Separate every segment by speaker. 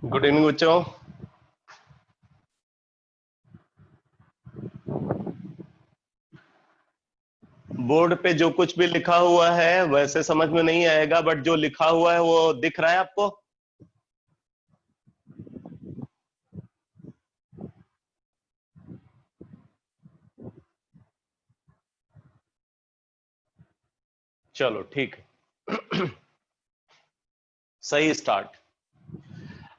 Speaker 1: Good evening बच्चों। Board पे जो कुछ भी लिखा हुआ है वैसे समझ में नहीं आएगा, बट जो लिखा हुआ है वो दिख रहा है आपको? चलो ठीक है। सही स्टार्ट।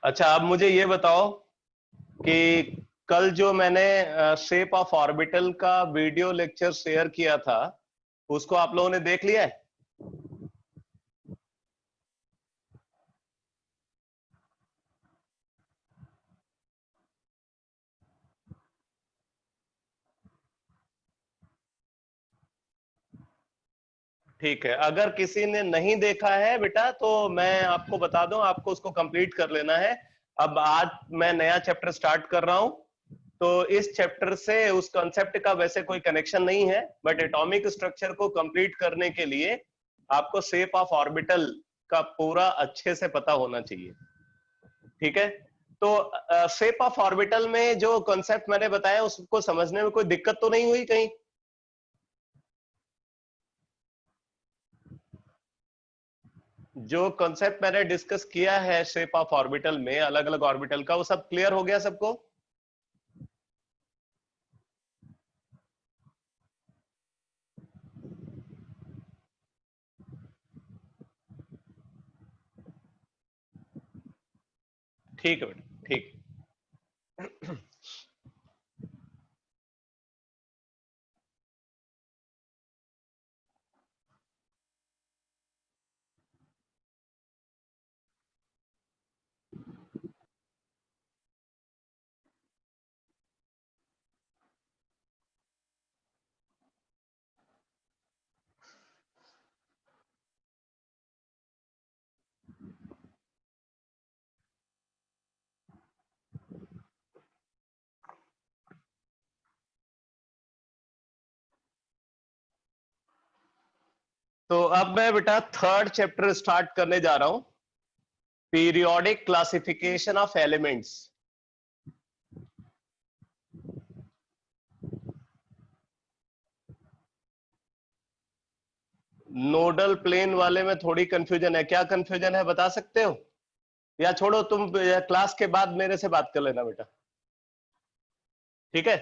Speaker 1: अच्छा, अब मुझे ये बताओ कि कल जो मैंने शेप ऑफ ऑर्बिटल का वीडियो लेक्चर शेयर किया था उसको आप लोगों ने देख लिया है? ठीक है, अगर किसी ने नहीं देखा है बेटा तो मैं आपको बता दूं, आपको उसको कंप्लीट कर लेना है। अब आज मैं नया चैप्टर स्टार्ट कर रहा हूं, तो इस चैप्टर से उस कॉन्सेप्ट का वैसे कोई कनेक्शन नहीं है, बट एटॉमिक स्ट्रक्चर को कंप्लीट करने के लिए आपको शेप ऑफ ऑर्बिटल का पूरा अच्छे से पता होना चाहिए। ठीक है, तो शेप ऑफ ऑर्बिटल में जो कॉन्सेप्ट मैंने बताया उसको समझने में कोई दिक्कत तो नहीं हुई कहीं? जो कॉन्सेप्ट मैंने डिस्कस किया है शेप ऑफ ऑर्बिटल में, अलग अलग ऑर्बिटल का, वो सब क्लियर हो गया सबको? ठीक है बेटा, ठीक। तो अब मैं बेटा थर्ड चैप्टर स्टार्ट करने जा रहा हूं, periodic classification of elements. Nodal plane वाले में थोड़ी कंफ्यूजन है, क्या कंफ्यूजन है बता सकते हो? या छोड़ो, तुम क्लास के बाद मेरे से बात कर लेना बेटा, ठीक है?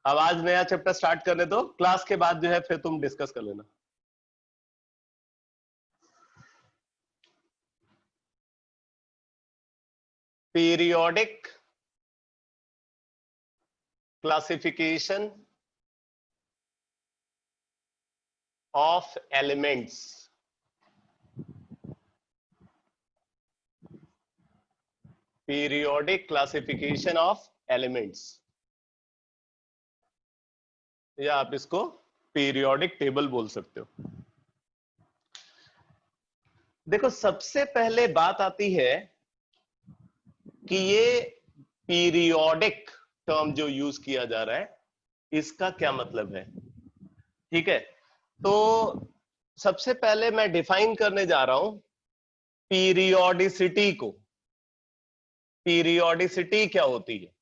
Speaker 1: अब आज नया चैप्टर स्टार्ट करने दो, क्लास के बाद जो है फिर तुम डिस्कस कर लेना। Periodic classification of elements. Periodic classification of elements, या आप इसको पीरियोडिक टेबल बोल सकते हो। देखो, सबसे पहले बात आती है कि ये पीरियोडिक टर्म जो यूज किया जा रहा है इसका क्या मतलब है। ठीक है, तो सबसे पहले मैं डिफाइन करने जा रहा हूं पीरियोडिसिटी को। पीरियोडिसिटी क्या होती है,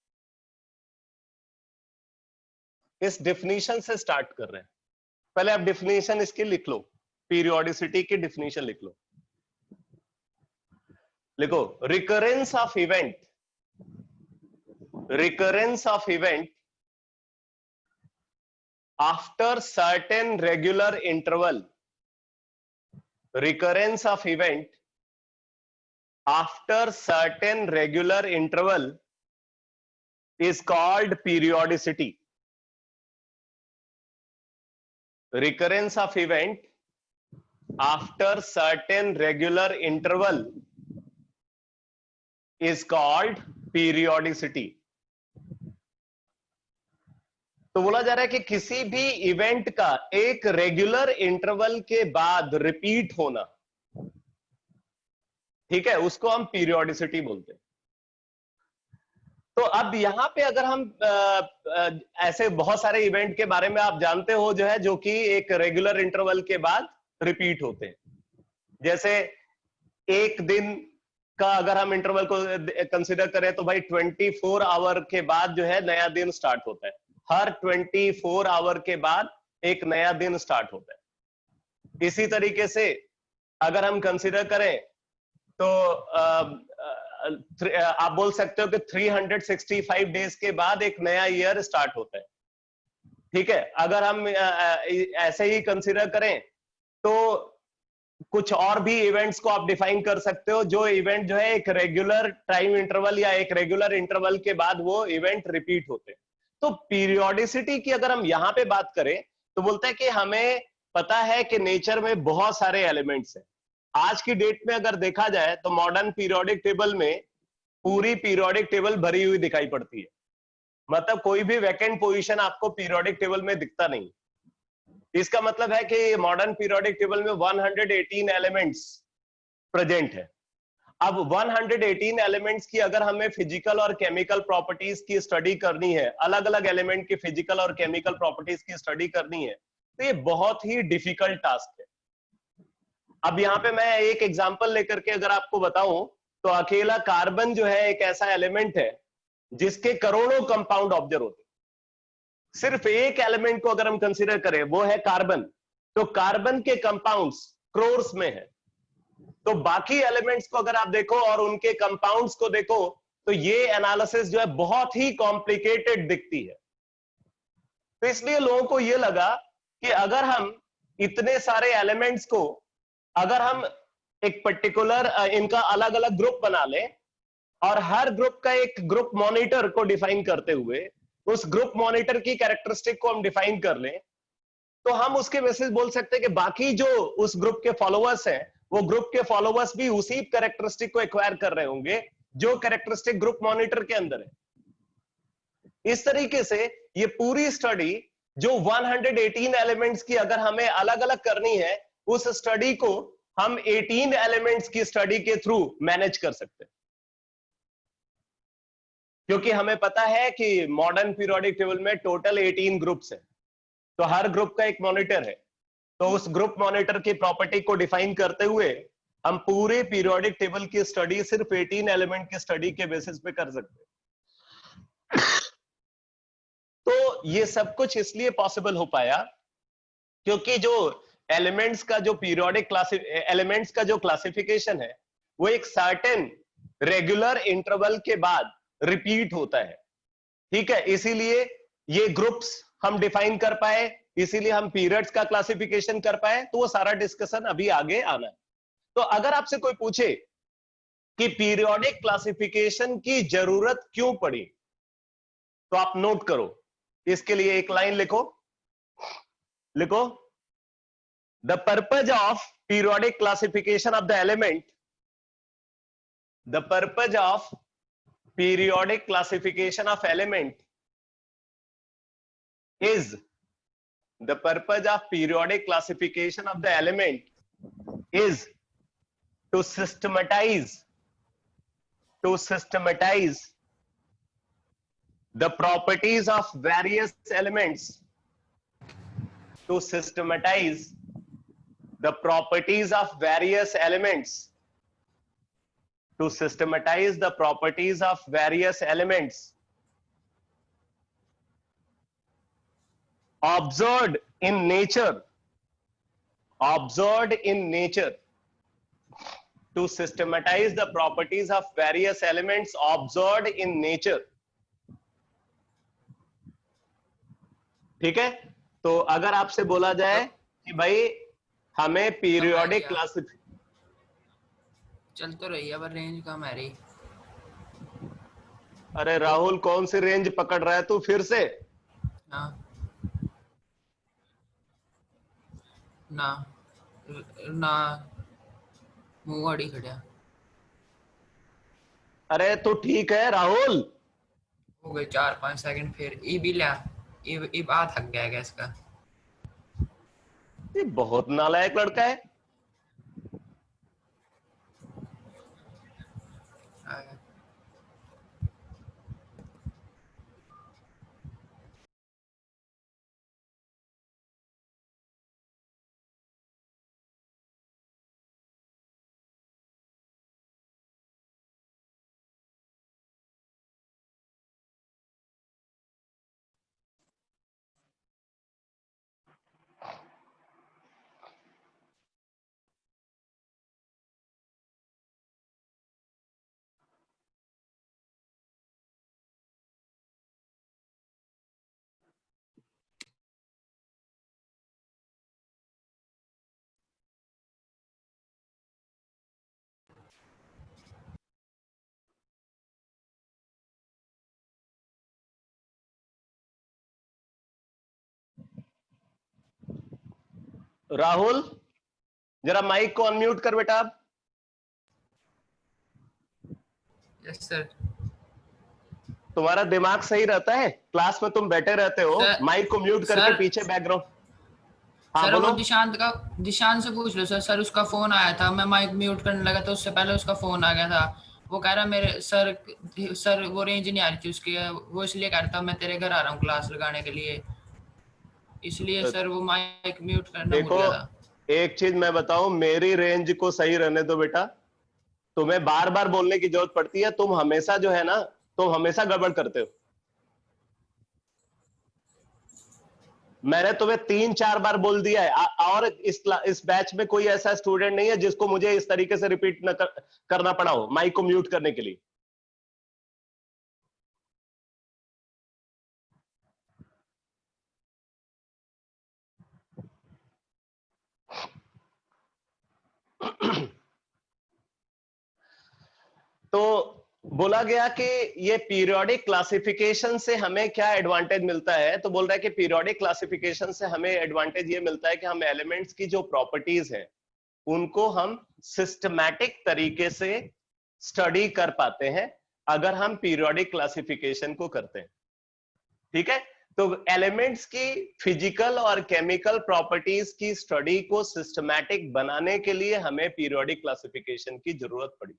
Speaker 1: इस डिफिनीशन से स्टार्ट कर रहे हैं। पहले आप डिफिनीशन इसकी लिख लो, पीरियोडिसिटी की डिफिनीशन लिख लो। लिखो, recurrence of event, recurrence of event after certain regular interval, recurrence of event after certain regular interval is called periodicity. Recurrence of event after certain regular interval is called periodicity. तो बोला जा रहा है कि किसी भी इवेंट का एक रेगुलर इंटरवल के बाद रिपीट होना, ठीक है, उसको हम पीरियोडिसिटी बोलते हैं। तो अब यहां पे अगर हम ऐसे बहुत सारे इवेंट के बारे में आप जानते हो जो है, जो कि एक रेगुलर इंटरवल के बाद रिपीट होते हैं, जैसे एक दिन का अगर हम इंटरवल को कंसिडर करें तो भाई 24 आवर के बाद जो है नया दिन स्टार्ट होता है। हर 24 आवर के बाद एक नया दिन स्टार्ट होता है। इसी तरीके से अगर हम कंसिडर करें तो आप बोल सकते हो कि 365 डेज के बाद एक नया ईयर स्टार्ट होता है। ठीक है, अगर हम ऐसे ही कंसिडर करें तो कुछ और भी इवेंट्स को आप डिफाइन कर सकते हो, जो इवेंट जो है एक रेगुलर टाइम इंटरवल या एक रेगुलर इंटरवल के बाद वो इवेंट रिपीट होते हैं। तो पीरियोडिसिटी की अगर हम यहां पे बात करें तो बोलते हैं कि हमें पता है कि नेचर में बहुत सारे एलिमेंट्स हैं। आज की डेट में अगर देखा जाए तो मॉडर्न पीरियोडिक टेबल में पूरी पीरियोडिक टेबल भरी हुई दिखाई पड़ती है। मतलब कोई भी वैकेंट पोजीशन आपको पीरियोडिक टेबल में दिखता नहीं। इसका मतलब है कि मॉडर्न पीरियोडिक टेबल में 118 एलिमेंट्स प्रेजेंट है। अब 118 एलिमेंट्स की अगर हमें फिजिकल और केमिकल प्रॉपर्टीज की स्टडी करनी है, अलग अलग एलिमेंट की फिजिकल और केमिकल प्रॉपर्टीज की स्टडी करनी है, तो ये बहुत ही डिफिकल्ट टास्क है। अब यहाँ पे मैं एक एग्जांपल लेकर के अगर आपको बताऊं तो अकेला कार्बन जो है एक ऐसा एलिमेंट है जिसके करोड़ों कंपाउंड ऑब्जर्व होते हैं। सिर्फ एक एलिमेंट को अगर हम कंसीडर करें वो है कार्बन, तो कार्बन के कंपाउंड्स क्रोर्स में है। तो बाकी एलिमेंट्स को अगर आप देखो और उनके कंपाउंड्स को देखो तो ये एनालिसिस जो है बहुत ही कॉम्प्लिकेटेड दिखती है। तो इसलिए लोगों को ये लगा कि अगर हम इतने सारे एलिमेंट्स को अगर हम एक पर्टिकुलर इनका अलग अलग ग्रुप बना लें और हर ग्रुप का एक ग्रुप मॉनिटर को डिफाइन करते हुए उस ग्रुप मॉनिटर की कैरेक्टरिस्टिक को हम डिफाइन कर लें, तो हम उसके बेसिस बोल सकते हैं कि बाकी जो उस ग्रुप के फॉलोअर्स हैं वो ग्रुप के फॉलोअर्स भी उसी कैरेक्टरिस्टिक को एक्वायर कर रहे होंगे जो कैरेक्टरिस्टिक ग्रुप मॉनिटर के अंदर है। इस तरीके से ये पूरी स्टडी जो 118 एलिमेंट्स की अगर हमें अलग अलग करनी है, उस स्टडी को हम 18 एलिमेंट्स की स्टडी के थ्रू मैनेज कर सकते हैं। क्योंकि हमें पता है कि मॉडर्न पीरियोडिक टेबल में टोटल 18 ग्रुप्स हैं, तो हर ग्रुप का एक मॉनिटर है। तो उस ग्रुप मॉनिटर की प्रॉपर्टी को डिफाइन करते हुए हम पूरे पीरियोडिक टेबल की स्टडी सिर्फ 18 एलिमेंट की स्टडी के बेसिस पे कर सकते हैं। तो ये सब कुछ इसलिए पॉसिबल हो पाया क्योंकि जो एलिमेंट्स का जो एलिमेंट्स का जो क्लासिफिकेशन है वो एक सर्टेन रेगुलर इंटरवल के बाद रिपीट होता है। ठीक है, इसीलिए ये ग्रुप्स हम डिफाइन कर पाए, इसीलिए हम पीरियड्स का क्लासिफिकेशन कर पाए। तो वो सारा डिस्कशन अभी आगे आना है। तो अगर आपसे कोई पूछे कि पीरियोडिक क्लासिफिकेशन की जरूरत क्यों पड़ी, तो आप नोट करो, इसके लिए एक लाइन लिखो। लिखो, the purpose of periodic classification of the element, the purpose of periodic classification of element is the purpose of periodic classification of the element is to systematize the properties of various elements, to systematize the properties of various elements, to systematize the properties of various elements observed in nature, to systematize the properties of various elements observed in nature। ठीक है, तो अगर आपसे बोला जाए कि भाई हमें पीरियोडिक क्लासिफिकेशन,
Speaker 2: चल तो रही है पर रेंज कम है रही।
Speaker 1: अरे राहुल कौन सी रेंज पकड़ रहा है तू फिर से?
Speaker 2: हाँ ना ना मुंह अड़ी खड़ा।
Speaker 1: अरे तो ठीक है राहुल,
Speaker 2: हो गए 4-5 सेकंड फिर ई भी लिया। ई बात थक गया इसका।
Speaker 1: ये बहुत नालायक लड़का है। राहुल जरा माइक को अनम्यूट कर बेटा आप।
Speaker 2: Yes sir.
Speaker 1: तुम्हारा दिमाग सही रहता है, क्लास में तुम बैठे रहते हो,
Speaker 2: सर
Speaker 1: माइक को म्यूट करके
Speaker 2: सर
Speaker 1: पीछे बैकग्राउंड। हाँ
Speaker 2: सर वो
Speaker 1: बोलो।
Speaker 2: दिशांत से पूछ लो सर। सर उसका फोन आया था, मैं माइक म्यूट करने लगा तो उससे पहले उसका फोन आ गया था। वो कह रहा मेरे सर वो रेंज नहीं आ रही थी उसकी, वो इसलिए कह रहा था मैं तेरे घर आ रहा हूँ क्लास लगाने के लिए, इसलिए सर वो माइक म्यूट करना भूल
Speaker 1: देखो
Speaker 2: गया था।
Speaker 1: एक चीज मैं बताऊं, मेरी रेंज को सही रहने दो बेटा, तुम्हें बार बार बोलने की जरूरत पड़ती है, तुम हमेशा जो है ना, तुम हमेशा गड़बड़ करते हो। मैंने तुम्हें 3-4 बार बोल दिया है और इस बैच में कोई ऐसा स्टूडेंट नहीं है जिसको मुझे इस तरीके से रिपीट न करना पड़ा हो माइक को म्यूट करने के लिए। तो बोला गया कि ये पीरियोडिक क्लासिफिकेशन से हमें क्या एडवांटेज मिलता है, तो बोल रहा है कि पीरियोडिक क्लासिफिकेशन से हमें एडवांटेज ये मिलता है कि हम एलिमेंट्स की जो प्रॉपर्टीज है उनको हम सिस्टमैटिक तरीके से स्टडी कर पाते हैं अगर हम पीरियोडिक क्लासिफिकेशन को करते हैं। ठीक है, तो एलिमेंट्स की फिजिकल और केमिकल प्रॉपर्टीज की स्टडी को सिस्टमैटिक बनाने के लिए हमें पीरियोडिक क्लासिफिकेशन की जरूरत पड़ी।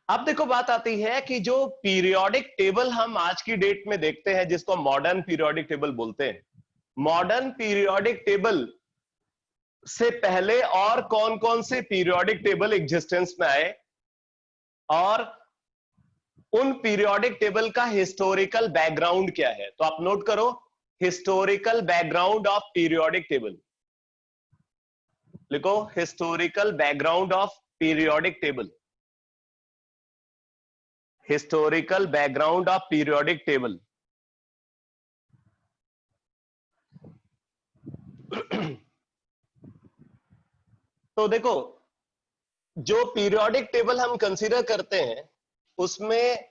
Speaker 1: अब देखो बात आती है कि जो पीरियोडिक टेबल हम आज की डेट में देखते हैं जिसको मॉडर्न पीरियोडिक टेबल बोलते हैं, मॉडर्न पीरियोडिक टेबल से पहले और कौन कौन से पीरियोडिक टेबल एग्जिस्टेंस में आए और उन पीरियोडिक टेबल का हिस्टोरिकल बैकग्राउंड क्या है। तो आप नोट करो, historical background of periodic table, लिखो historical background of periodic table, historical background of periodic table. तो देखो जो पीरियोडिक टेबल हम कंसीडर करते हैं उसमें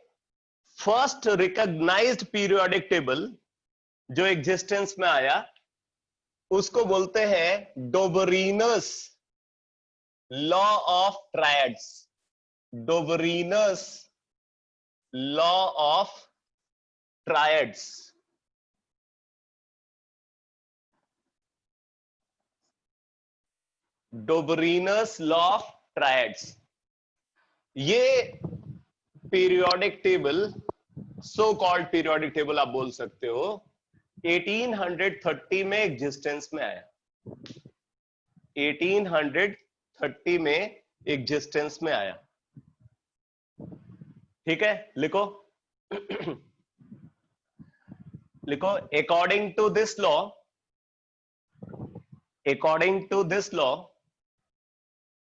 Speaker 1: फर्स्ट रिकॉग्नाइज्ड पीरियोडिक टेबल जो एग्जिस्टेंस में आया उसको बोलते हैं Dobereiner's law of triads, Dobereiner's law of triads. Dobereiner's law of triads, ये periodic table, so called periodic table आप बोल सकते हो, 1830 में एग्जिस्टेंस में आया, 1830 में एग्जिस्टेंस में आया। ठीक है, लिखो लिखो according to this law, according to this law,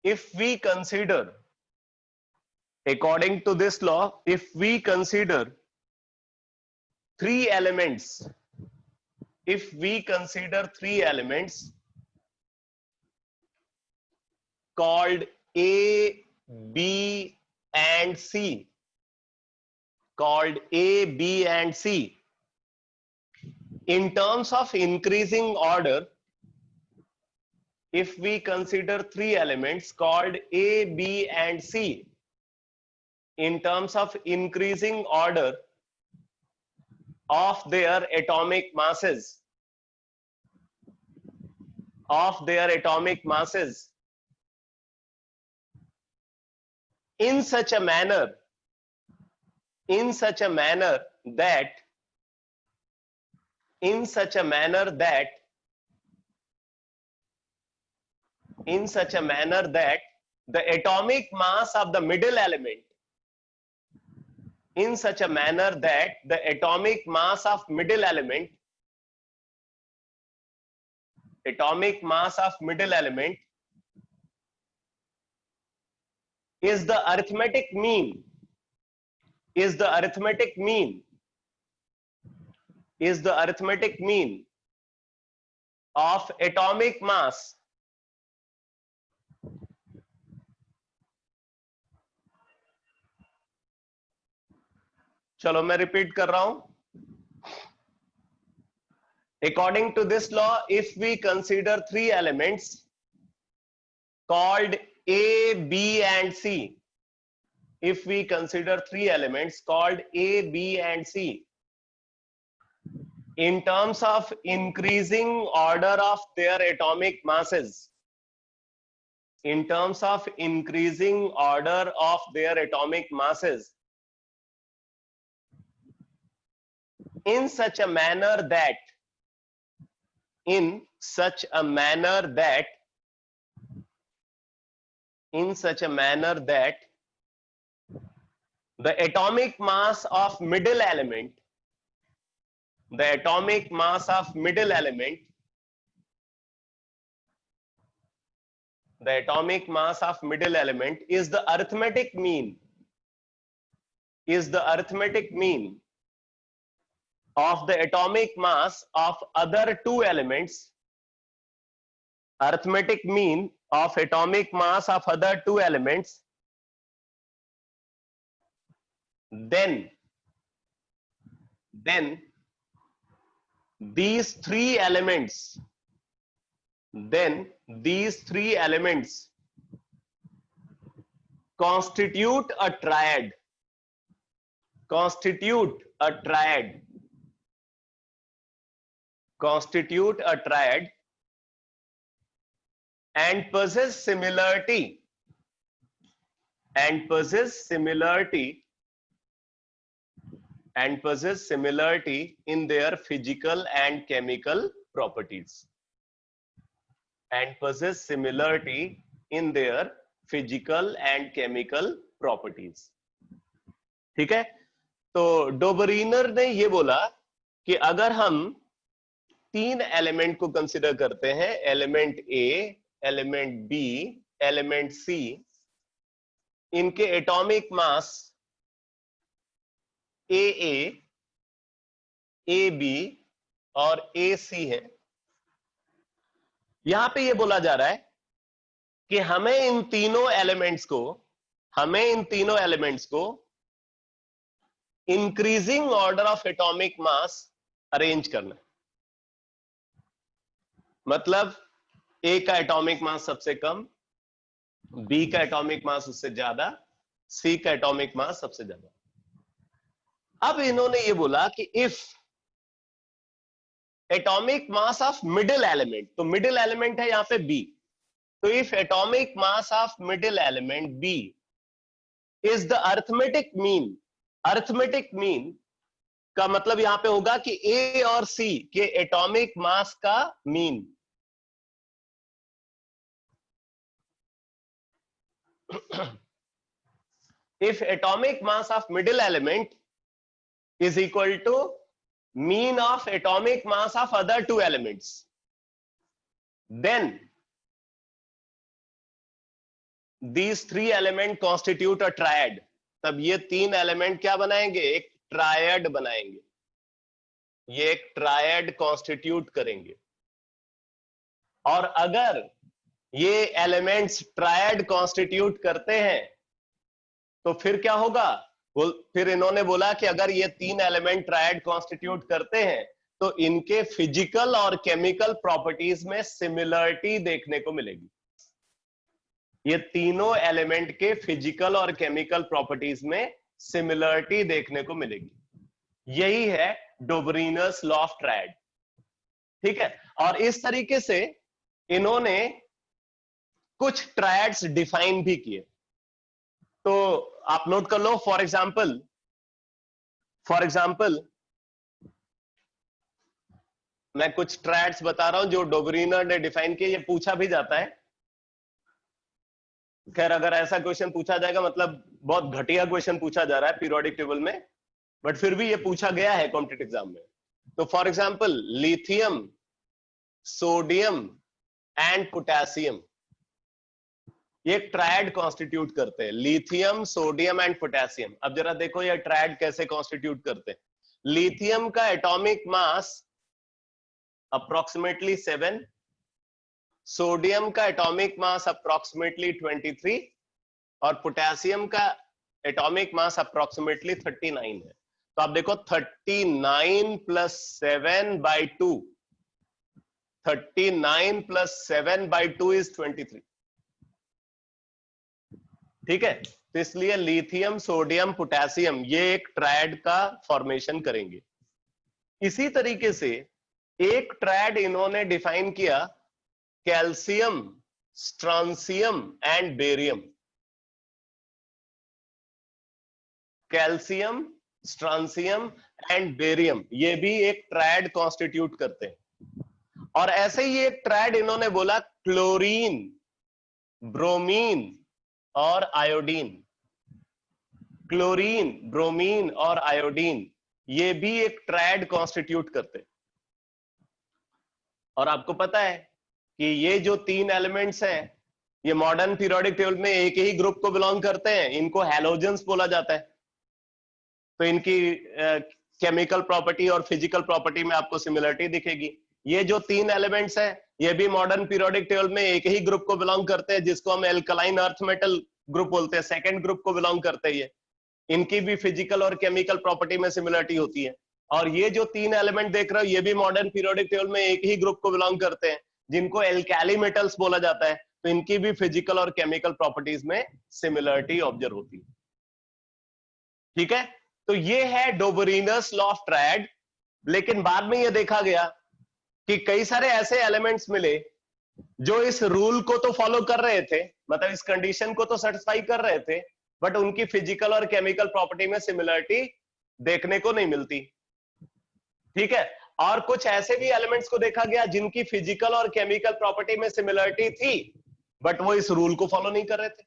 Speaker 1: if we consider, according to this law, if we consider three elements, if we consider three elements called A, B and C, called A, B and C, in terms of increasing order, if we consider three elements called A, B and C in terms of increasing order of their atomic masses, of their atomic masses, in such a manner, in such a manner that, in such a manner that, in such a manner that the atomic mass of the middle element, in such a manner that the atomic mass of middle element, atomic mass of middle element is the arithmetic mean, is the arithmetic mean, is the arithmetic mean of atomic mass चलो मैं repeat कर रहा हूं, According to this law, if we consider three elements called A, B, and C, if we consider three elements called A, B, and C, in terms of increasing order of their atomic masses, in terms of increasing order of their atomic masses, in such a manner that the atomic mass of middle element, the atomic mass of middle element is the arithmetic mean, of the atomic mass of other two elements, arithmetic mean of atomic mass of other two elements, then these three elements constitute a triad, and possess similarity in their physical and chemical properties, ठीक है। तो डोबरीनर ने ये बोला कि अगर हम तीन एलिमेंट को कंसिडर करते हैं, एलिमेंट ए, एलिमेंट बी, एलिमेंट सी, इनके एटॉमिक मास ए बी और ए सी है, यहां पे ये बोला जा रहा है कि हमें इन तीनों एलिमेंट्स को increasing order of atomic mass arrange करना है। मतलब ए का एटॉमिक मास सबसे कम, बी का एटॉमिक मास उससे ज्यादा, सी का एटॉमिक मास सबसे ज्यादा। अब इन्होंने ये बोला कि if atomic mass of middle element, तो मिडिल एलिमेंट है यहां पे बी, तो if atomic mass of middle element B is the arithmetic mean का मतलब यहां पे होगा कि ए और सी के एटॉमिक मास का mean. If atomic mass of middle element is equal to mean of atomic mass of other two elements, then these three elements constitute a triad. तब ये तीन एलिमेंट क्या बनाएंगे? एक ट्रायड बनाएंगे, ये एक ट्रायड कॉन्स्टिट्यूट करेंगे। और अगर ये एलिमेंट्स ट्रायड कॉन्स्टिट्यूट करते हैं तो फिर क्या होगा? फिर इन्होंने बोला कि अगर ये तीन एलिमेंट ट्रायड कॉन्स्टिट्यूट करते हैं तो इनके फिजिकल और केमिकल प्रॉपर्टीज में सिमिलरिटी देखने को मिलेगी। ये तीनों एलिमेंट के फिजिकल और केमिकल प्रॉपर्टीज में सिमिलरिटी देखने को मिलेगी। यही है डोबरीनर्स लॉ ऑफ ट्रायड, ठीक है। और इस तरीके से इन्होंने कुछ ट्रायड्स डिफाइन भी किए, तो आप नोट कर लो। फॉर एग्जाम्पल मैं कुछ ट्रायड्स बता रहा हूं जो डोबरीनर ने डिफाइन किए। ये पूछा भी जाता है, खैर अगर ऐसा क्वेश्चन पूछा जाएगा मतलब बहुत घटिया क्वेश्चन पूछा जा रहा है पीरियोडिक टेबल में, बट फिर भी ये पूछा गया है कॉम्पिटिटिव एग्जाम में। तो for example lithium, sodium and potassium, ये एक ट्रायड कॉन्स्टिट्यूट करते हैं। Lithium, sodium and potassium. अब जरा देखो ये ट्रायड कैसे कॉन्स्टिट्यूट करते हैं। लिथियम का एटॉमिक मास अप्रोक्सीमेटली 7, सोडियम का एटॉमिक मास अप्रोक्सीमेटली 23 और पोटेशियम का एटॉमिक मास अप्रोक्सीमेटली 39 है। तो आप देखो 39 + 7/2 39 + 7/2 इज 23। ठीक है, तो इसलिए लिथियम, सोडियम, पोटेशियम ये एक ट्रायड का फॉर्मेशन करेंगे। इसी तरीके से एक ट्रायड इन्होंने डिफाइन किया calcium, strontium and barium. Calcium, strontium and barium ये भी एक ट्रायड कॉन्स्टिट्यूट करते हैं। और ऐसे ही एक ट्रायड इन्होंने बोला क्लोरीन, ब्रोमीन और आयोडीन। क्लोरीन, ब्रोमीन और आयोडीन ये भी एक ट्रायड कॉन्स्टिट्यूट करते हैं। और आपको पता है कि ये जो 3 एलिमेंट्स हैं ये मॉडर्न पीरियोडिक टेबल में एक ही ग्रुप को बिलोंग करते हैं, इनको हैलोजेंस बोला जाता है। तो इनकी केमिकल प्रॉपर्टी और फिजिकल प्रॉपर्टी में आपको सिमिलरिटी दिखेगी। ये जो 3 एलिमेंट्स हैं ये भी मॉडर्न पीरियोडिक टेबल में एक ही ग्रुप को बिलोंग करते हैं, जिसको हम एल्कलाइन अर्थ मेटल ग्रुप बोलते हैं, सेकेंड ग्रुप को बिलोंग करते हैं। ये इनकी भी फिजिकल और केमिकल प्रॉपर्टी में सिमिलरिटी होती है। और ये जो 3 एलिमेंट देख रहे हो ये भी मॉडर्न पीरियोडिक टेबल में एक ही ग्रुप को बिलोंग करते हैं, जिनको एल्कैली मेटल्स बोला जाता है। तो इनकी भी फिजिकल और केमिकल प्रॉपर्टीज में सिमिलरिटी ऑब्जर्व होती है। ठीक है, तो ये है डोबरिनस लॉ ऑफ ट्रायड। लेकिन बाद में ये देखा गया कि कई सारे ऐसे एलिमेंट्स मिले जो इस रूल को तो फॉलो कर रहे थे, मतलब इस कंडीशन को तो सेटिस्फाई कर रहे थे, बट उनकी फिजिकल और केमिकल प्रॉपर्टी में सिमिलरिटी देखने को नहीं मिलती। ठीक है, और कुछ ऐसे भी एलिमेंट्स को देखा गया जिनकी फिजिकल और केमिकल प्रॉपर्टी में सिमिलरिटी थी, बट वो इस रूल को फॉलो नहीं कर रहे थे।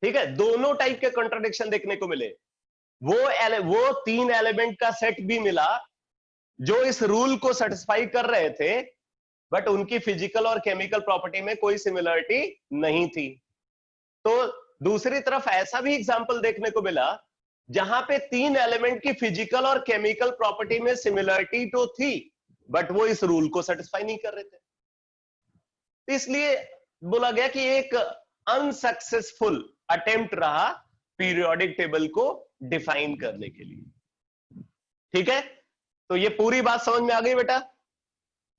Speaker 1: ठीक है, दोनों टाइप के कॉन्ट्रडिक्शन देखने को मिले। वो 3 एलिमेंट का सेट भी मिला जो इस रूल को सेटिस्फाई कर रहे थे, बट उनकी फिजिकल और केमिकल प्रॉपर्टी में कोई सिमिलरिटी नहीं थी। तो दूसरी तरफ ऐसा भी एग्जांपल देखने को मिला जहां पे 3 एलिमेंट की फिजिकल और केमिकल प्रॉपर्टी में सिमिलरिटी तो थी, बट वो इस रूल को सेटिस्फाई नहीं कर रहे थे। इसलिए बोला गया कि एक अनसक्सेसफुल अटेम्प्ट रहा पीरियोडिक टेबल को डिफाइन करने के लिए। ठीक है, तो ये पूरी बात समझ में आ गई बेटा?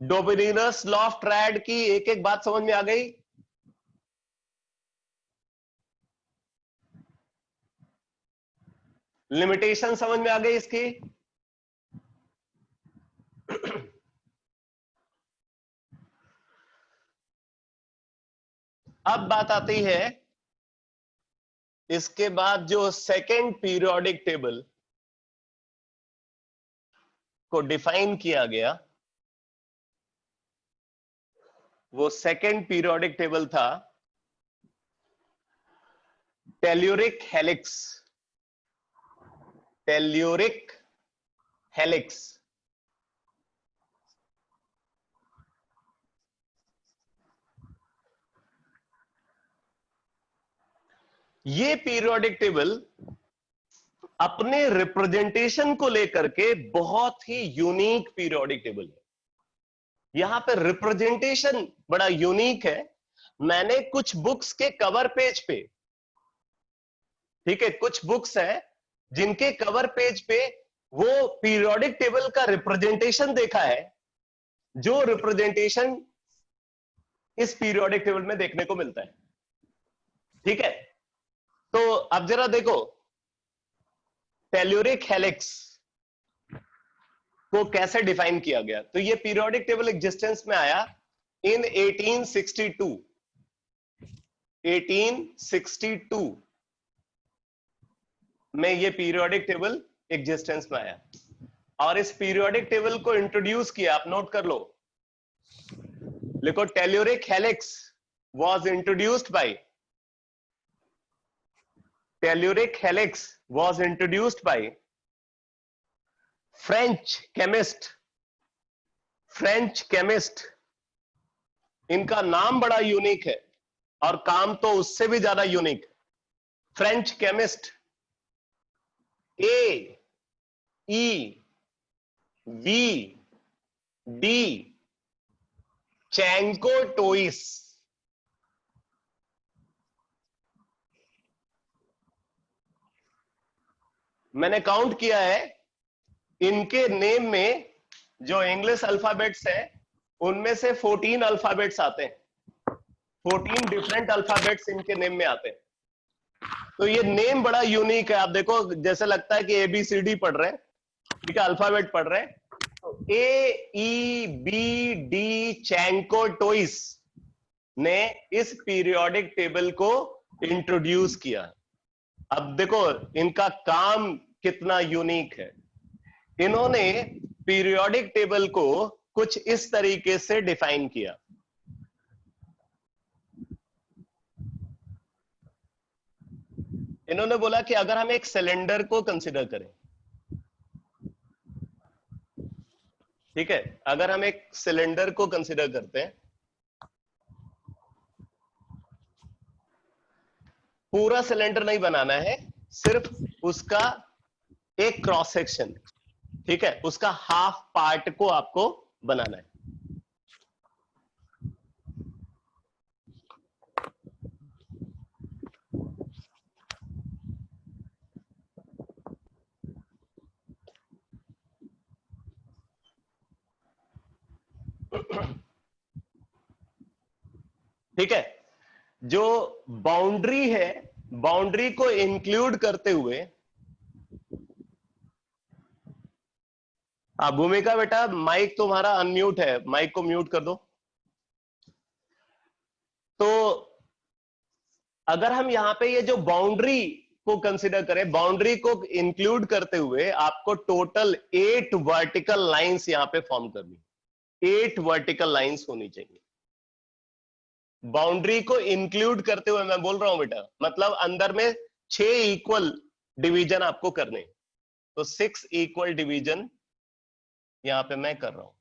Speaker 1: डोबरिनस लॉ ऑफ ट्रायड की एक एक बात समझ में आ गई? लिमिटेशन समझ में आ गई इसकी? अब बात आती है इसके बाद जो सेकेंड पीरियोडिक टेबल को डिफाइन किया गया, वो सेकेंड पीरियोडिक टेबल था टेल्यूरिक हेलिक्स। Telluric helix. ये पीरियोडिक टेबल अपने रिप्रेजेंटेशन को लेकर के बहुत ही यूनिक पीरियोडिक टेबल है। यहां पे रिप्रेजेंटेशन बड़ा यूनिक है। मैंने कुछ बुक्स के कवर पेज पे, ठीक है, कुछ बुक्स हैं जिनके कवर पेज पे वो पीरियोडिक टेबल का रिप्रेजेंटेशन देखा है, जो रिप्रेजेंटेशन इस पीरियोडिक टेबल में देखने को मिलता है। ठीक है, तो अब जरा देखो टेल्यूरिक हेलिक्स को कैसे डिफाइन किया गया। तो ये पीरियोडिक टेबल एग्जिस्टेंस में आया इन 1862। 1862 में ये पीरियोडिक टेबल एग्जिस्टेंस में आया। और इस पीरियोडिक टेबल को इंट्रोड्यूस किया, आप नोट कर लो, लिखो telluric helix was introduced by telluric helix was introduced by French chemist। इनका नाम बड़ा यूनिक है और काम तो उससे भी ज्यादा यूनिक। French chemist AEVD चैंकोटोइस। मैंने काउंट किया है, इनके नेम में जो इंग्लिश अल्फाबेट्स है उनमें से 14 अल्फाबेट्स आते हैं, 14 डिफरेंट अल्फाबेट्स इनके नेम में आते हैं। तो ये नेम बड़ा यूनिक है। आप देखो जैसे लगता है कि ABCD पढ़ रहे हैं, ठीक है, अल्फाबेट पढ़ रहे हैं। तो AEBD चैंको टोइस ने इस पीरियोडिक टेबल को इंट्रोड्यूस किया। अब देखो इनका काम कितना यूनिक है। इन्होंने पीरियोडिक टेबल को कुछ इस तरीके से डिफाइन किया। इन्होंने बोला कि अगर हम एक सिलेंडर को कंसिडर करें, ठीक है, अगर हम एक सिलेंडर को कंसिडर करते हैं, पूरा सिलेंडर नहीं बनाना है, सिर्फ उसका एक क्रॉस सेक्शन, ठीक है, उसका हाफ पार्ट को आपको बनाना है। ठीक है, जो बाउंड्री है, बाउंड्री को इंक्लूड करते हुए, भूमिका बेटा माइक तुम्हारा अनम्यूट है, माइक को म्यूट कर दो। तो अगर हम यहां पे ये जो बाउंड्री को कंसिडर करें, बाउंड्री को इंक्लूड करते हुए आपको टोटल 8 वर्टिकल लाइंस यहां पे फॉर्म करनी, 8 वर्टिकल लाइंस होनी चाहिए। बाउंड्री को इंक्लूड करते हुए मैं बोल रहा हूं बेटा, मतलब अंदर में 6 इक्वल डिवीजन आपको करने, तो 6 इक्वल डिवीजन यहां पे मैं कर रहा हूं।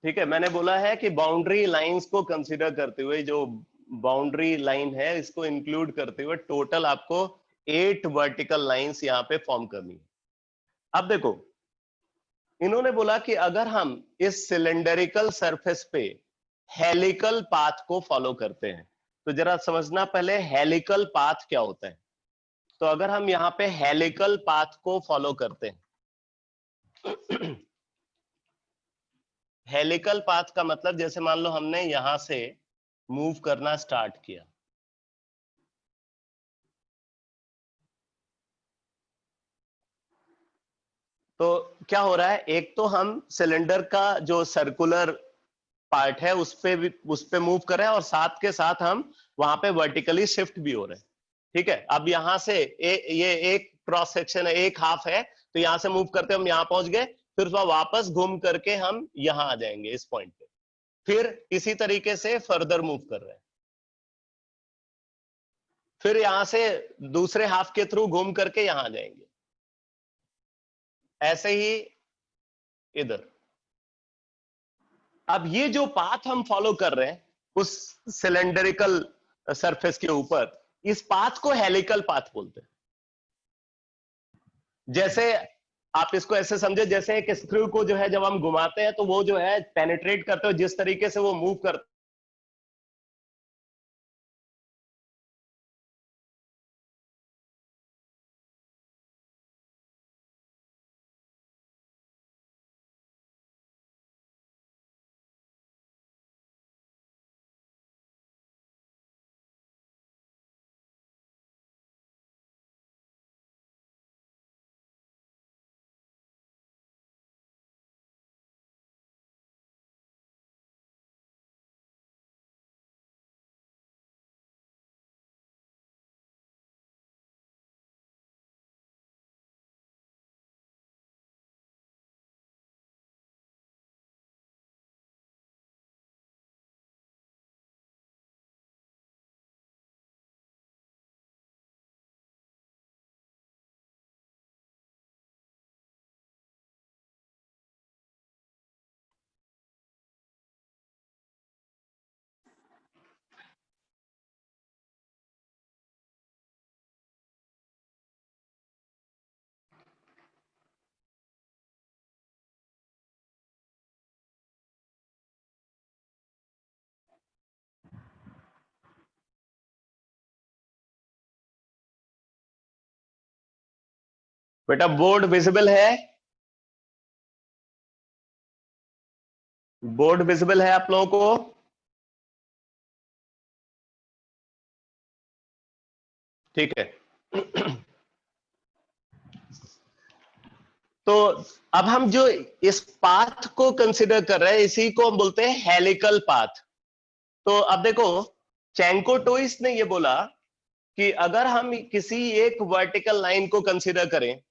Speaker 1: ठीक है, मैंने बोला है कि बाउंड्री लाइंस को कंसीडर करते हुए, जो बाउंड्री लाइन है इसको इंक्लूड करते हुए टोटल आपको 8 वर्टिकल लाइंस यहां पे फॉर्म करनी है। अब देखो इन्होंने बोला कि अगर हम इस सिलेंडरिकल सरफेस पे हेलिकल पाथ को फॉलो करते हैं, तो जरा समझना पहले हेलिकल पाथ क्या होता है। तो अगर हम यहां पे हेलिकल पाथ को फॉलो करते हैं, हेलिकल पाथ का मतलब जैसे मान लो हमने यहां से मूव करना स्टार्ट किया, तो क्या हो रहा है, एक तो हम सिलेंडर का जो सर्कुलर पार्ट है उस पे मूव कर रहे हैं, और साथ के साथ हम वहां पे वर्टिकली शिफ्ट भी हो रहे हैं। ठीक है, अब यहां से ये एक क्रॉस सेक्शन है, एक हाफ है, तो यहां से मूव करते हम यहां पहुंच गए, फिर वापस घूम करके हम यहां आ जाएंगे इस पॉइंट पे, फिर इसी तरीके से फर्दर मूव कर रहे हैं, फिर यहां से दूसरे हाफ के थ्रू घूम करके यहां आ जाएंगे, ऐसे ही इधर। अब ये जो पाथ हम फॉलो कर रहे हैं उस सिलेंडरिकल सरफेस के ऊपर, इस पाथ को हेलिकल पाथ बोलते हैं। जैसे आप इसको ऐसे समझे, जैसे एक स्क्रू को जो है जब हम घुमाते हैं तो वो जो है पेनिट्रेट करते हो, जिस तरीके से वो मूव करता बेटा बोर्ड विजिबल है? बोर्ड विजिबल है आप लोगों को? ठीक है। तो अब हम जो इस पाथ को कंसिडर कर रहे हैं इसी को हम बोलते हैं हेलिकल पाथ। तो अब देखो, चैंको टोइस ने ये बोला कि अगर हम किसी एक वर्टिकल लाइन को कंसिडर करें,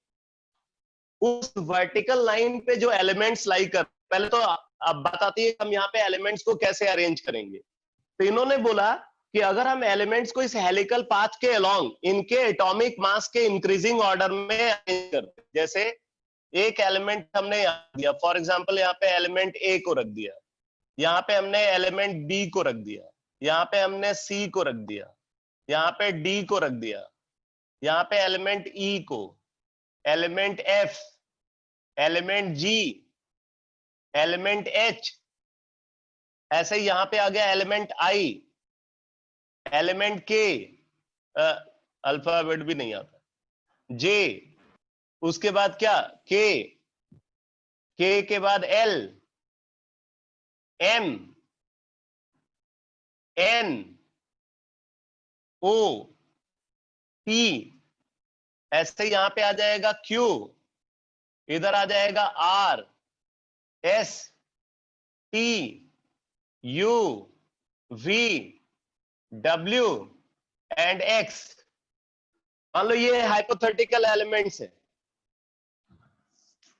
Speaker 1: उस वर्टिकल लाइन पे जो एलिमेंट्स लाई कर, पहले तो अब बात आती है हम यहाँ पे एलिमेंट्स को कैसे अरेंज करेंगे। तो इन्होंने बोला कि अगर हम एलिमेंट्स को इस हेलिकल पाथ के अलोंग इनके एटॉमिक मास के इंक्रीजिंग ऑर्डर में अरेंज करते, जैसे एक एलिमेंट हमने यहाँ दिया, फॉर एग्जांपल यहाँ पे एलिमेंट ए को रख दिया, यहाँ पे हमने एलिमेंट बी को रख दिया, यहाँ पे हमने सी को रख दिया, यहाँ पे डी को रख दिया, यहाँ पे एलिमेंट ई को, element F, element G, element H, ऐसे ही यहाँ पे आ गया एलिमेंट आई, एलिमेंट के, अल्फाबेट भी नहीं आता, जे, उसके बाद क्या के के बाद L, M, N, O, P, ऐसे यहां पे आ जाएगा क्यू, इधर आ जाएगा R, S, T, U, V, W and X. मान लो ये हाइपोथेटिकल एलिमेंट्स है,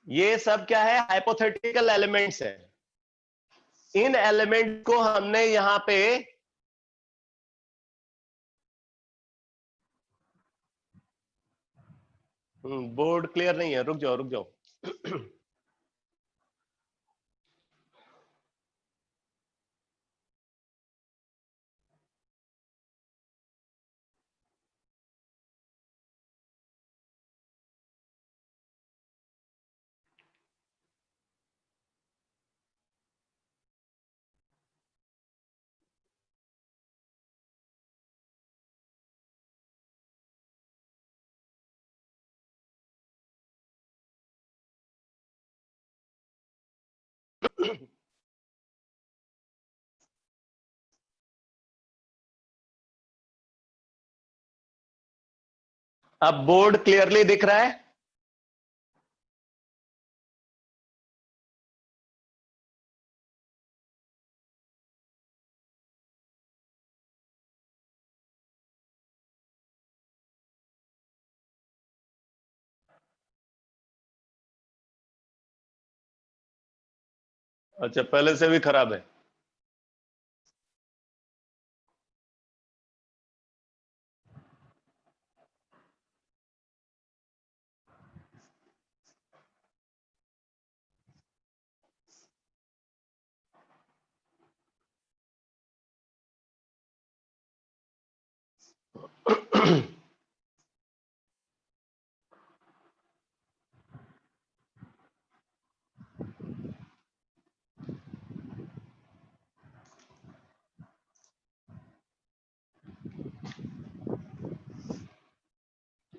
Speaker 1: ये सब क्या है? हाइपोथेटिकल एलिमेंट्स है। इन एलिमेंट को हमने यहां पे बोर्ड क्लियर नहीं है, रुक जाओ रुक जाओ। अब बोर्ड क्लियरली दिख रहा है? अच्छा, पहले से भी खराब है।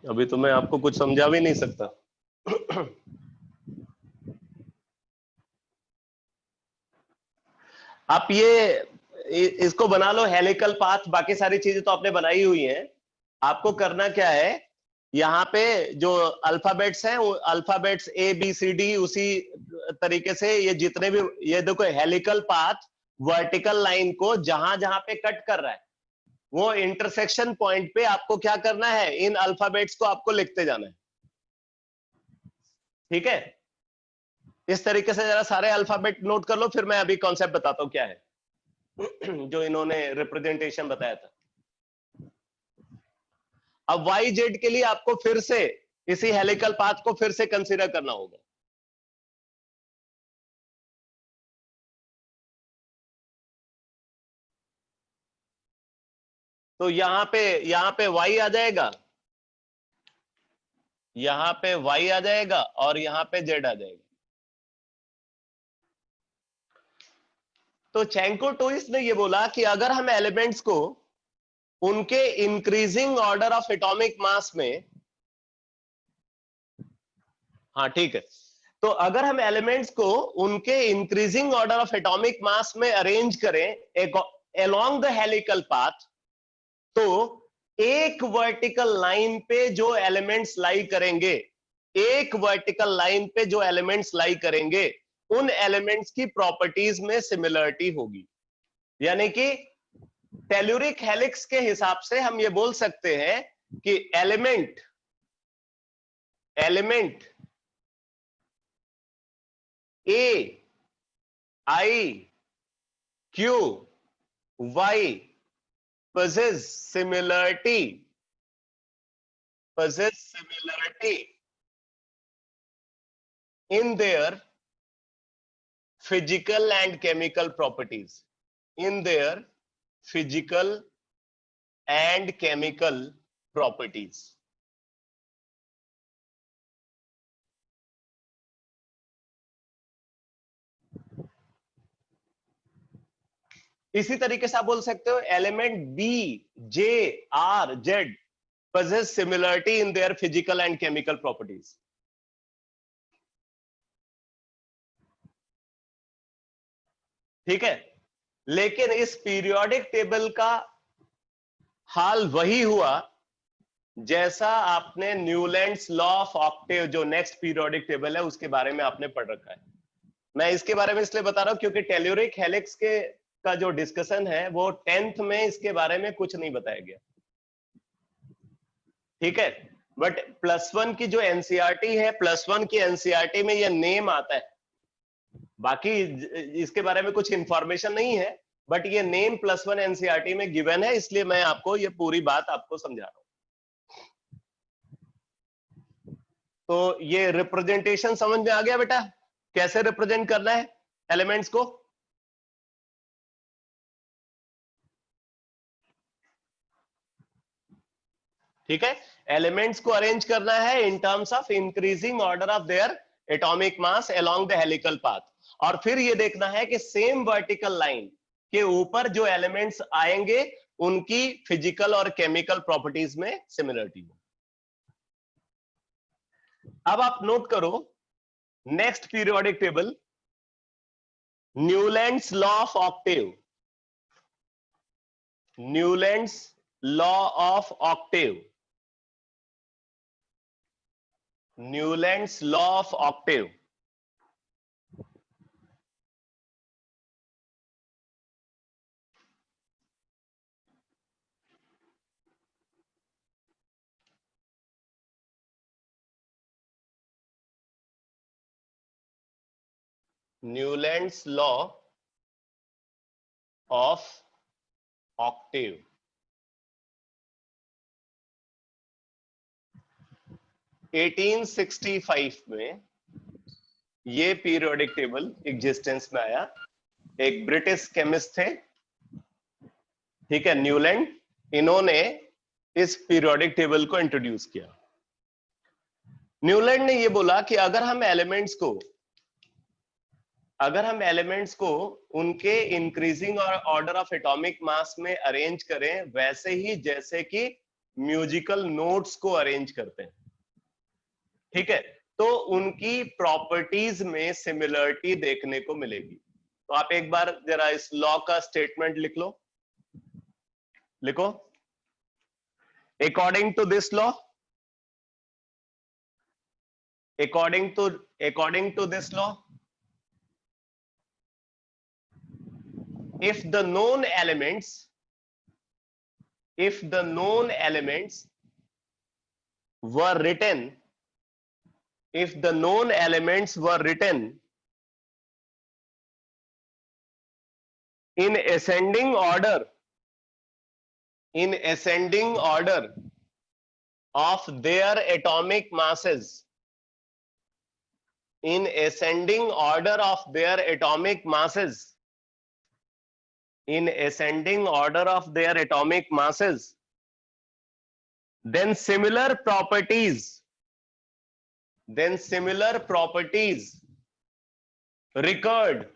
Speaker 1: अभी तो मैं आपको कुछ समझा भी नहीं सकता। आप इसको बना लो हेलिकल पाथ, बाकी सारी चीजें तो आपने बनाई हुई हैं। आपको करना क्या है, यहाँ पे जो अल्फाबेट्स हैं वो alphabets A B C D, उसी तरीके से ये जितने भी, ये देखो हेलिकल पाथ वर्टिकल लाइन को जहां जहां पे कट कर रहा है वो इंटरसेक्शन पॉइंट पे आपको क्या करना है, इन अल्फाबेट्स को आपको लिखते जाना है। ठीक है, इस तरीके से जरा सारे अल्फाबेट नोट कर लो, फिर मैं अभी कॉन्सेप्ट बताता हूं क्या है जो इन्होंने रिप्रेजेंटेशन बताया था। अब वाई जेड के लिए आपको फिर से इसी हेलिकल पाथ को फिर से कंसीडर करना होगा। तो यहां पे वाई आ जाएगा, यहां पे वाई आ जाएगा और यहां पे जेड आ जाएगा। तो चैंको टोइस ने ये बोला कि अगर हम एलिमेंट्स को उनके increasing order of atomic mass में हाँ ठीक है। तो अगर हम एलिमेंट्स को उनके increasing order of atomic mass में अरेंज करें अलोंग द हेलिकल पाथ, तो एक वर्टिकल लाइन पे जो एलिमेंट्स लाई करेंगे, एक वर्टिकल लाइन पे जो एलिमेंट्स लाई करेंगे, उन एलिमेंट्स की प्रॉपर्टीज में सिमिलरिटी होगी। यानी कि टेल्यूरिक हेलिक्स के हिसाब से हम ये बोल सकते हैं कि element A I Q Y possess similarity in their physical and chemical properties, in their physical and chemical properties. इसी तरीके से आप बोल सकते हो element B J R Z possess similarity in their physical and chemical properties. ठीक है, लेकिन इस पीरियोडिक टेबल का हाल वही हुआ जैसा आपने न्यूलैंड्स लॉ ऑफ ऑक्टेव, जो नेक्स्ट पीरियोडिक टेबल है, उसके बारे में आपने पढ़ रखा है। मैं इसके बारे में इसलिए बता रहा हूं क्योंकि टेल्यूरिक हेलिक्स के का जो डिस्कशन है वो 10th में इसके बारे में कुछ नहीं बताया गया। ठीक है, बट +1 की जो एनसीईआरटी है, +1 की एनसीईआरटी में ये नेम आता है, बाकी इसके बारे में कुछ इंफॉर्मेशन नहीं है, बट ये नेम +1 एनसीईआरटी में गिवन है, इसलिए मैं आपको ये पूरी बात आपको समझा रहा हूं। तो ये रिप्रेजेंटेशन समझ में आ गया बेटा, कैसे रिप्रेजेंट करना है एलिमेंट्स को? ठीक है, एलिमेंट्स को अरेंज करना है in terms of increasing order of their atomic mass along the helical path, और फिर ये देखना है कि सेम वर्टिकल लाइन के ऊपर जो एलिमेंट्स आएंगे उनकी फिजिकल और केमिकल प्रॉपर्टीज में सिमिलरिटी हो। अब आप नोट करो next periodic table, Newlands law of Octave, Newlands law of Octave, Newlands law of Octave. Newlands law of Octave. (1865) में ये पीरियोडिक टेबल एग्जिस्टेंस में आया। एक ब्रिटिश केमिस्ट थे, ठीक है, न्यूलैंड, इन्होंने इस पीरियोडिक टेबल को इंट्रोड्यूस किया। न्यूलैंड ने ये बोला कि अगर हम एलिमेंट्स को उनके increasing order of atomic mass में अरेंज करें वैसे ही जैसे कि म्यूजिकल नोट्स को अरेंज करते हैं, ठीक है, तो उनकी प्रॉपर्टीज में सिमिलरिटी देखने को मिलेगी। तो आप एक बार जरा इस लॉ का स्टेटमेंट लिखो। According to this law, according to this law, if the known elements were written in ascending order of their atomic masses, in ascending order of their atomic masses, then similar properties recurred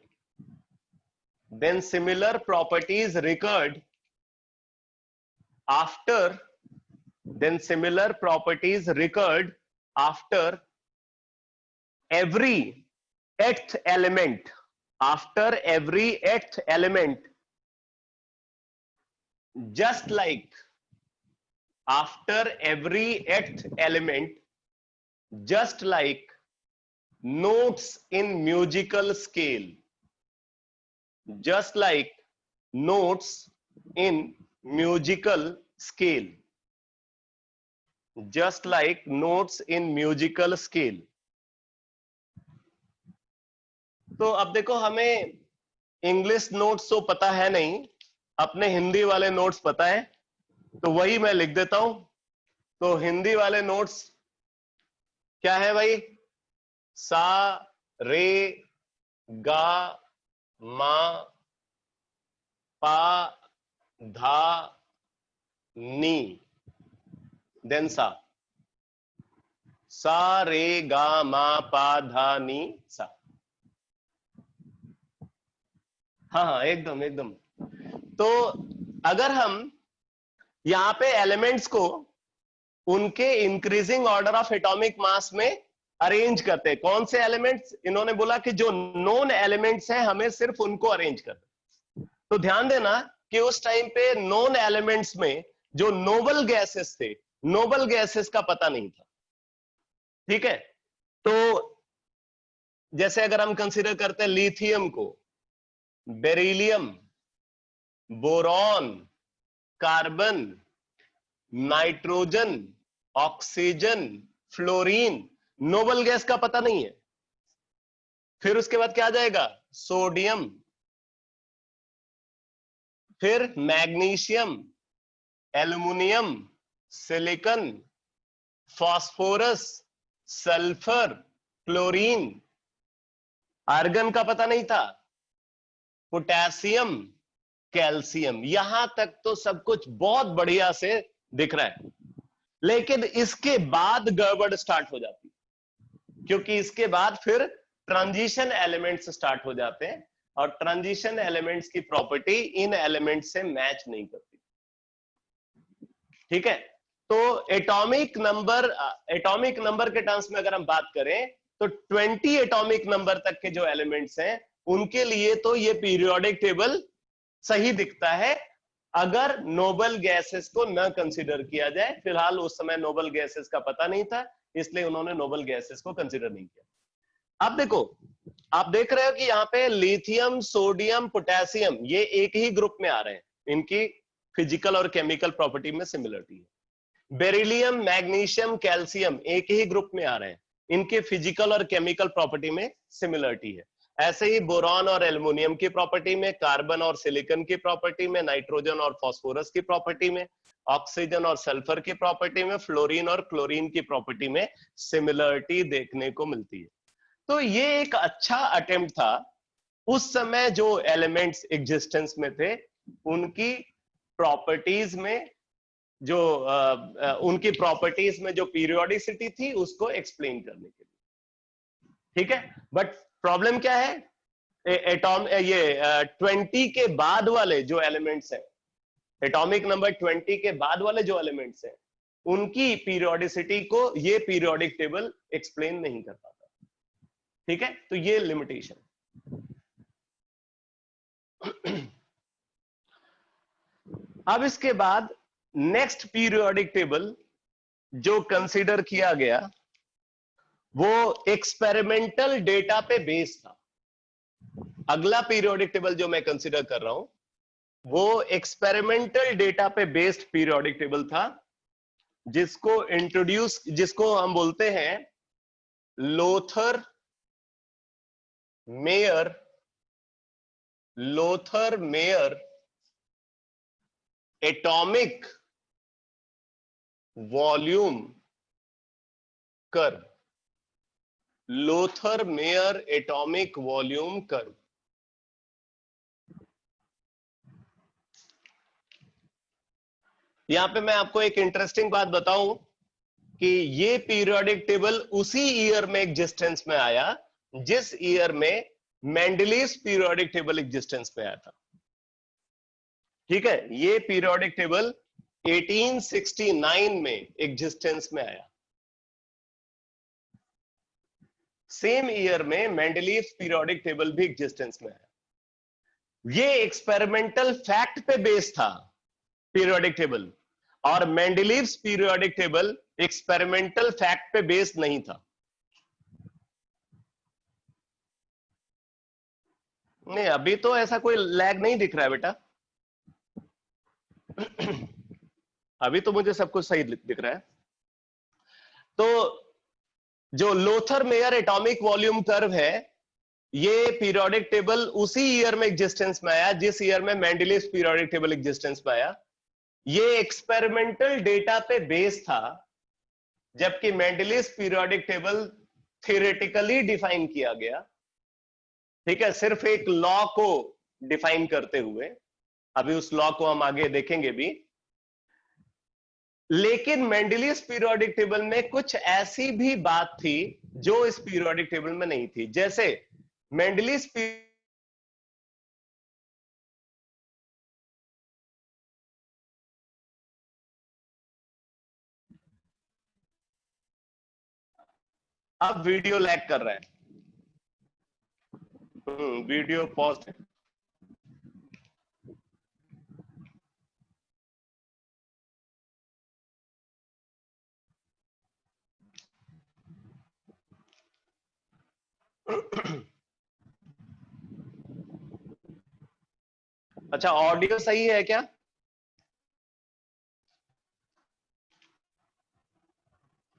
Speaker 1: after every eighth element, after every eighth element, just like after every eighth element, just like notes in musical scale, just like notes in musical scale, just like notes in musical scale. तो अब देखो, हमें English notes तो पता है नहीं, अपने हिंदी वाले नोट्स पता है, तो वही मैं लिख देता हूं। तो हिंदी वाले नोट्स क्या है भाई? सा रे गा मा पा धा नी, देन सा रे गा मा पा धा नी सा। हाँ हाँ, एकदम एकदम। तो अगर हम यहां पे एलिमेंट्स को उनके increasing order of atomic mass में अरेंज करते हैं, कौन से एलिमेंट्स? इन्होंने बोला कि जो नोन एलिमेंट्स हैं हमें सिर्फ उनको अरेंज करना। तो ध्यान देना कि उस टाइम पे नोन एलिमेंट्स में जो नोबल गैसेस थे, नोबल गैसेस का पता नहीं था। ठीक है, तो जैसे अगर हम कंसीडर करते हैं लिथियम को, beryllium, boron, carbon, nitrogen, oxygen, fluorine, noble gas का पता नहीं है। फिर उसके बाद क्या आ जाएगा? सोडियम, फिर magnesium, aluminium, silicon, phosphorus, sulphur, chlorine. Argon का पता नहीं था, पोटेशियम, कैल्शियम। यहां तक तो सब कुछ बहुत बढ़िया से दिख रहा है, लेकिन इसके बाद गड़बड़ स्टार्ट हो जाती है, क्योंकि इसके बाद फिर ट्रांजिशन एलिमेंट्स स्टार्ट हो जाते हैं, और ट्रांजिशन एलिमेंट्स की प्रॉपर्टी इन एलिमेंट्स से मैच नहीं करती। ठीक है, तो एटॉमिक नंबर के टर्म्स में अगर हम बात करें तो 20 एटॉमिक नंबर तक के जो एलिमेंट्स हैं उनके लिए तो ये पीरियोडिक टेबल सही दिखता है, अगर नोबल गैसेस को न कंसीडर किया जाए। फिलहाल उस समय नोबल गैसेस का पता नहीं था, इसलिए उन्होंने नोबल गैसेस को कंसीडर नहीं किया। अब देखो, आप देख रहे हो कि यहाँ पे लिथियम, सोडियम, पोटेशियम ये एक ही ग्रुप में आ रहे हैं, इनकी फिजिकल और केमिकल प्रॉपर्टी में सिमिलरिटी है। बेरिलियम, मैग्नीशियम, कैल्शियम एक ही ग्रुप में आ रहे हैं, इनके फिजिकल और केमिकल प्रॉपर्टी में सिमिलरिटी है। ऐसे ही बोरॉन और एल्युमिनियम की प्रॉपर्टी में, कार्बन और सिलिकॉन की प्रॉपर्टी में, नाइट्रोजन और फास्फोरस की प्रॉपर्टी में, ऑक्सीजन और सल्फर की प्रॉपर्टी में, फ्लोरीन और क्लोरीन की प्रॉपर्टी में सिमिलरिटी देखने को मिलती है। तो ये एक अच्छा अटेम्प्ट था उस समय जो एलिमेंट्स एग्जिस्टेंस में थे उनकी प्रॉपर्टीज में जो उनकी प्रॉपर्टीज में जो पीरियोडिसिटी थी उसको एक्सप्लेन करने के लिए। ठीक है, बट प्रॉब्लम क्या है? ये 20 के बाद वाले जो एलिमेंट्स हैं, एटॉमिक नंबर 20 के बाद वाले जो एलिमेंट्स हैं, उनकी पीरियोडिसिटी को ये पीरियोडिक टेबल एक्सप्लेन नहीं कर पाता। ठीक है, तो ये लिमिटेशन। अब इसके बाद नेक्स्ट पीरियोडिक टेबल जो कंसीडर किया गया वो एक्सपेरिमेंटल डेटा पे बेस्ड था। अगला पीरियोडिक टेबल जो मैं कंसीडर कर रहा हूं वो एक्सपेरिमेंटल डेटा पे बेस्ड पीरियोडिक टेबल था, जिसको हम बोलते हैं Lothar Meyer atomic volume curve. Lothar Meyer atomic volume curve. यहां पे मैं आपको एक इंटरेस्टिंग बात बताऊं कि ये पीरियोडिक टेबल उसी ईयर में एग्जिस्टेंस में आया जिस ईयर में मेंडलीव्स पीरियोडिक टेबल एग्जिस्टेंस में आया था। ठीक है, ये पीरियोडिक टेबल 1869 में एग्जिस्टेंस में आया। सेम ईयर में मेंडलीव पीरियोडिक टेबल भी एग्जिस्टेंस में है। ये एक्सपेरिमेंटल फैक्ट पे बेस था पीरियोडिक टेबल, और Mendeleev's periodic table experimental fact पे बेस नहीं था। नहीं, अभी तो ऐसा कोई लैग नहीं दिख रहा है बेटा। अभी तो मुझे सब कुछ सही दिख रहा है। तो जो Lothar Meyer atomic volume curve है, ये पीरियोडिक टेबल उसी ईयर में एग्जिस्टेंस में आया जिस ईयर में मेंडलीव्स पीरियोडिक टेबल एग्जिस्टेंस में आया। ये एक्सपेरिमेंटल डेटा पे बेस था, जबकि Mendeleev's periodic table theoretically define किया गया, ठीक है, सिर्फ एक लॉ को डिफाइन करते हुए। अभी उस लॉ को हम आगे देखेंगे भी। लेकिन मेंडलीव्स पीरियोडिक टेबल में कुछ ऐसी भी बात थी जो इस पीरियोडिक टेबल में नहीं थी। जैसे मेंडलीव्स अब वीडियो लैग कर रहा है। वीडियो पॉज है। अच्छा, ऑडियो सही है क्या?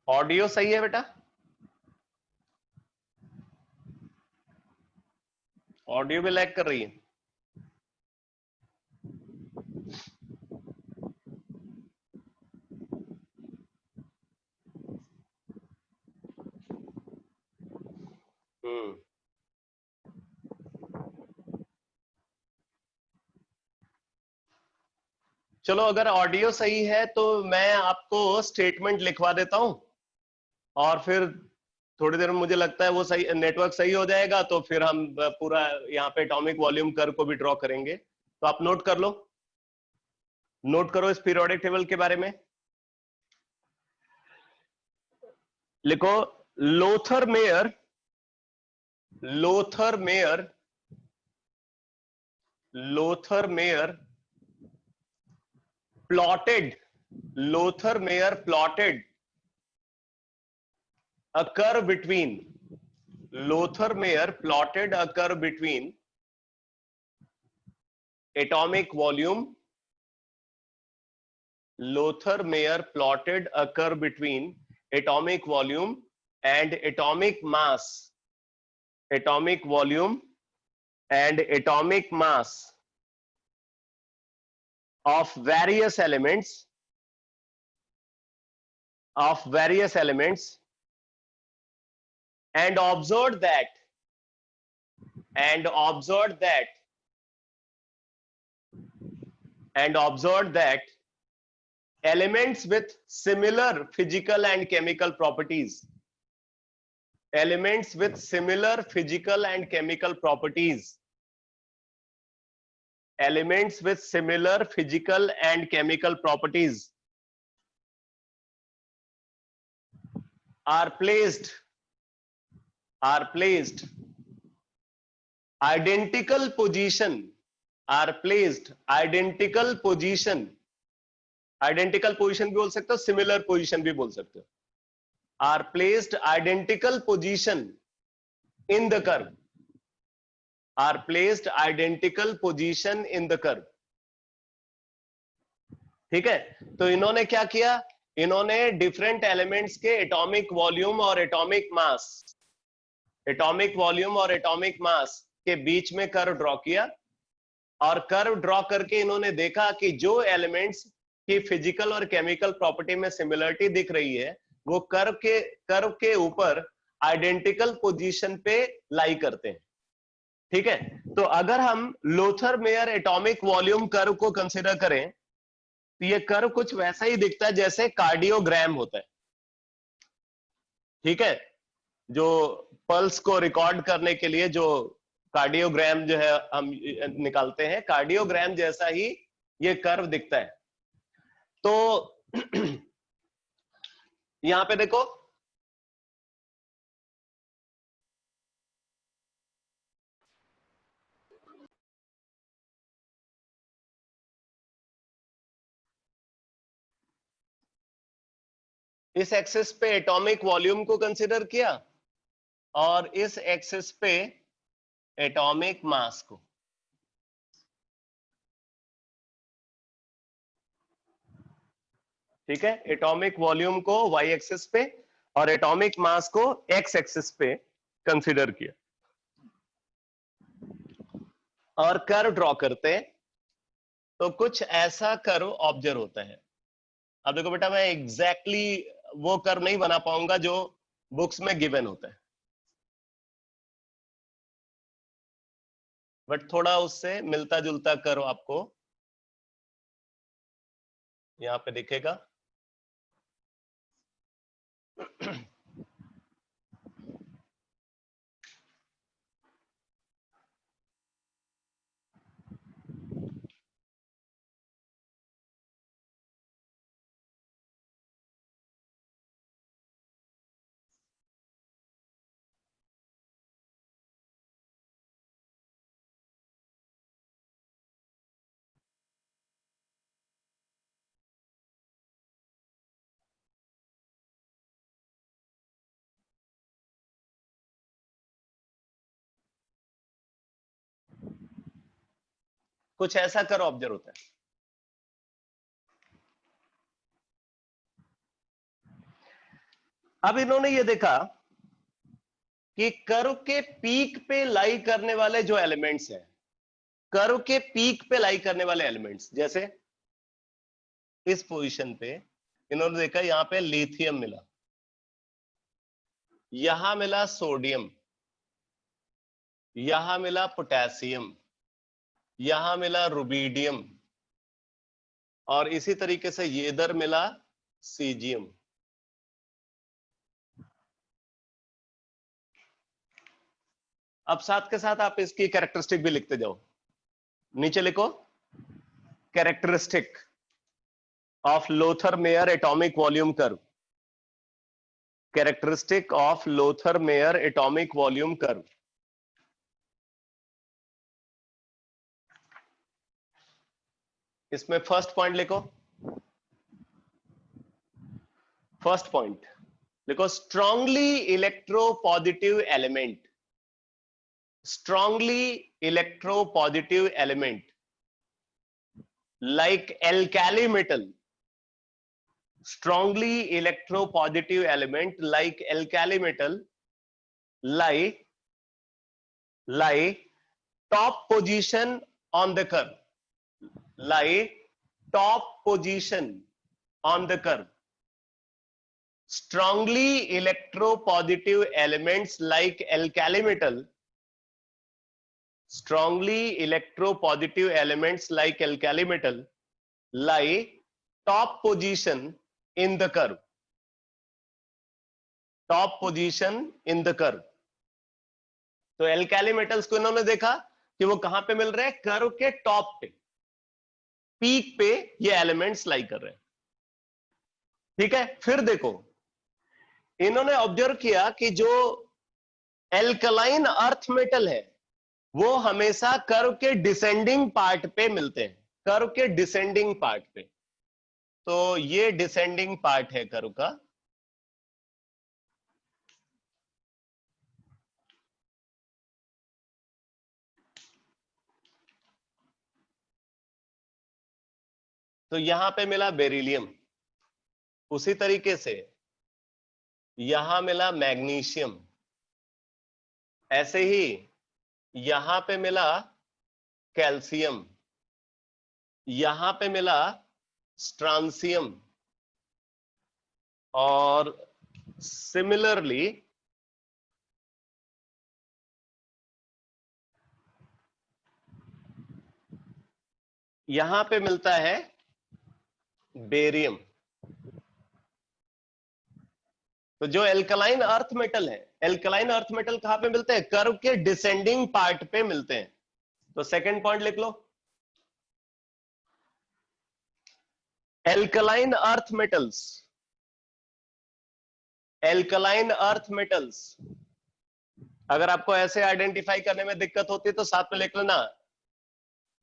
Speaker 1: ऑडियो सही है बेटा? ऑडियो भी लैग कर रही है? हम्म चलो, अगर ऑडियो सही है तो मैं आपको स्टेटमेंट लिखवा देता हूं, और फिर थोड़ी देर में मुझे लगता है वो सही, नेटवर्क सही हो जाएगा, तो फिर हम पूरा यहाँ पे एटॉमिक वॉल्यूम कर्व को भी ड्रॉ करेंगे। तो आप नोट कर लो, नोट करो इस पीरियोडिक टेबल के बारे में। लिखो, Lothar Meyer, Lothar Meyer, Lothar Meyer plotted, Lothar Meyer plotted a curve between, Lothar Meyer plotted a curve between atomic volume, Lothar Meyer plotted a curve between atomic volume and atomic mass, atomic volume and atomic mass of various elements, and observed that elements with similar physical and chemical properties, elements with similar physical and chemical properties, elements with similar physical and chemical properties are placed identical position, identical position भी बोल सकते हो, similar position भी बोल सकते हो, are placed identical position in the curve, are placed identical position in the curve। ठीक है, तो इन्होंने क्या किया, इन्होंने डिफरेंट एलिमेंट्स के एटॉमिक वॉल्यूम और एटॉमिक मास के बीच में कर्व ड्रॉ किया, और कर्व ड्रॉ करके इन्होंने देखा कि जो एलिमेंट्स की फिजिकल और केमिकल प्रॉपर्टी में सिमिलरिटी दिख रही है, वो कर्व के ऊपर आइडेंटिकल पोजीशन पे लाई करते हैं। ठीक है, तो अगर हम Lothar Meyer atomic volume curve को कंसीडर करें, तो ये कर्व कुछ वैसा ही दिखता है जैसे कार्डियोग्राम होता है। ठीक है, जो पल्स को रिकॉर्ड करने के लिए जो कार्डियोग्राम जो है हम निकालते हैं, कार्डियोग्राम जैसा ही ये कर्व दिखता है। तो यहां पे देखो, इस एक्सिस पे एटॉमिक वॉल्यूम को कंसीडर किया और इस एक्सिस पे एटॉमिक मास को। ठीक है, एटॉमिक वॉल्यूम को वाई एक्सिस पे और एटॉमिक मास को एक्स एक्सिस पे कंसीडर किया और कर्व ड्रॉ करते हैं तो कुछ ऐसा कर्व ऑब्जर्व होता है। अब देखो बेटा, मैं एग्जैक्टली वो कर्व नहीं बना पाऊंगा जो बुक्स में गिवन होता है, बट थोड़ा उससे मिलता जुलता कर्व आपको यहां पे दिखेगा। कुछ ऐसा कर्व ऑब्जर्व होता है। अब इन्होंने ये देखा कि कर्व के पीक पे लाई करने वाले जो एलिमेंट्स हैं, कर्व के पीक पे लाई करने वाले एलिमेंट्स, जैसे इस पोजीशन पे इन्होंने देखा यहां पे लिथियम मिला, यहां मिला सोडियम, यहां मिला पोटेशियम, यहां मिला रुबीडियम और इसी तरीके से ये इधर मिला सीजियम। अब साथ के साथ आप इसकी कैरेक्टरिस्टिक भी लिखते जाओ। नीचे लिखो characteristic of Lothar Meyer atomic volume curve, characteristic of Lothar Meyer atomic volume curve. इसमें फर्स्ट पॉइंट लिखो, फर्स्ट पॉइंट लिखो strongly electropositive element, strongly electropositive element like alkali metal, strongly electropositive element like alkali metal lie top position on the curve, lie top position on the curve. Strongly electropositive elements like alkali metal, strongly electropositive elements like alkali metal lie top position in the curve, top position in the curve. तो alkali metals को इन्होंने देखा कि वो कहां पे मिल रहे हैं, कर्व के टॉप पे, पीक पे ये एलिमेंट्स लाई कर रहे हैं। ठीक है, फिर देखो इन्होंने ऑब्जर्व किया कि जो एल्कलाइन अर्थ मेटल है वो हमेशा कर्व के डिसेंडिंग पार्ट पे मिलते हैं, कर्व के डिसेंडिंग पार्ट पे। तो ये डिसेंडिंग पार्ट है कर्व का, तो यहां पे मिला बेरिलियम, उसी तरीके से यहां मिला मैग्नीशियम, ऐसे ही यहां पे मिला कैल्शियम, यहां पे मिला स्ट्रांसियम और सिमिलरली यहां पे मिलता है बेरियम। तो जो एल्कलाइन अर्थ मेटल है, एल्कलाइन अर्थ मेटल कहां पे मिलते हैं, कर्व के डिसेंडिंग पार्ट पे मिलते हैं। तो सेकंड पॉइंट लिख लो, alkaline earth metals, alkaline earth metals. अगर आपको ऐसे आइडेंटिफाई करने में दिक्कत होती है तो साथ में लिख लेना,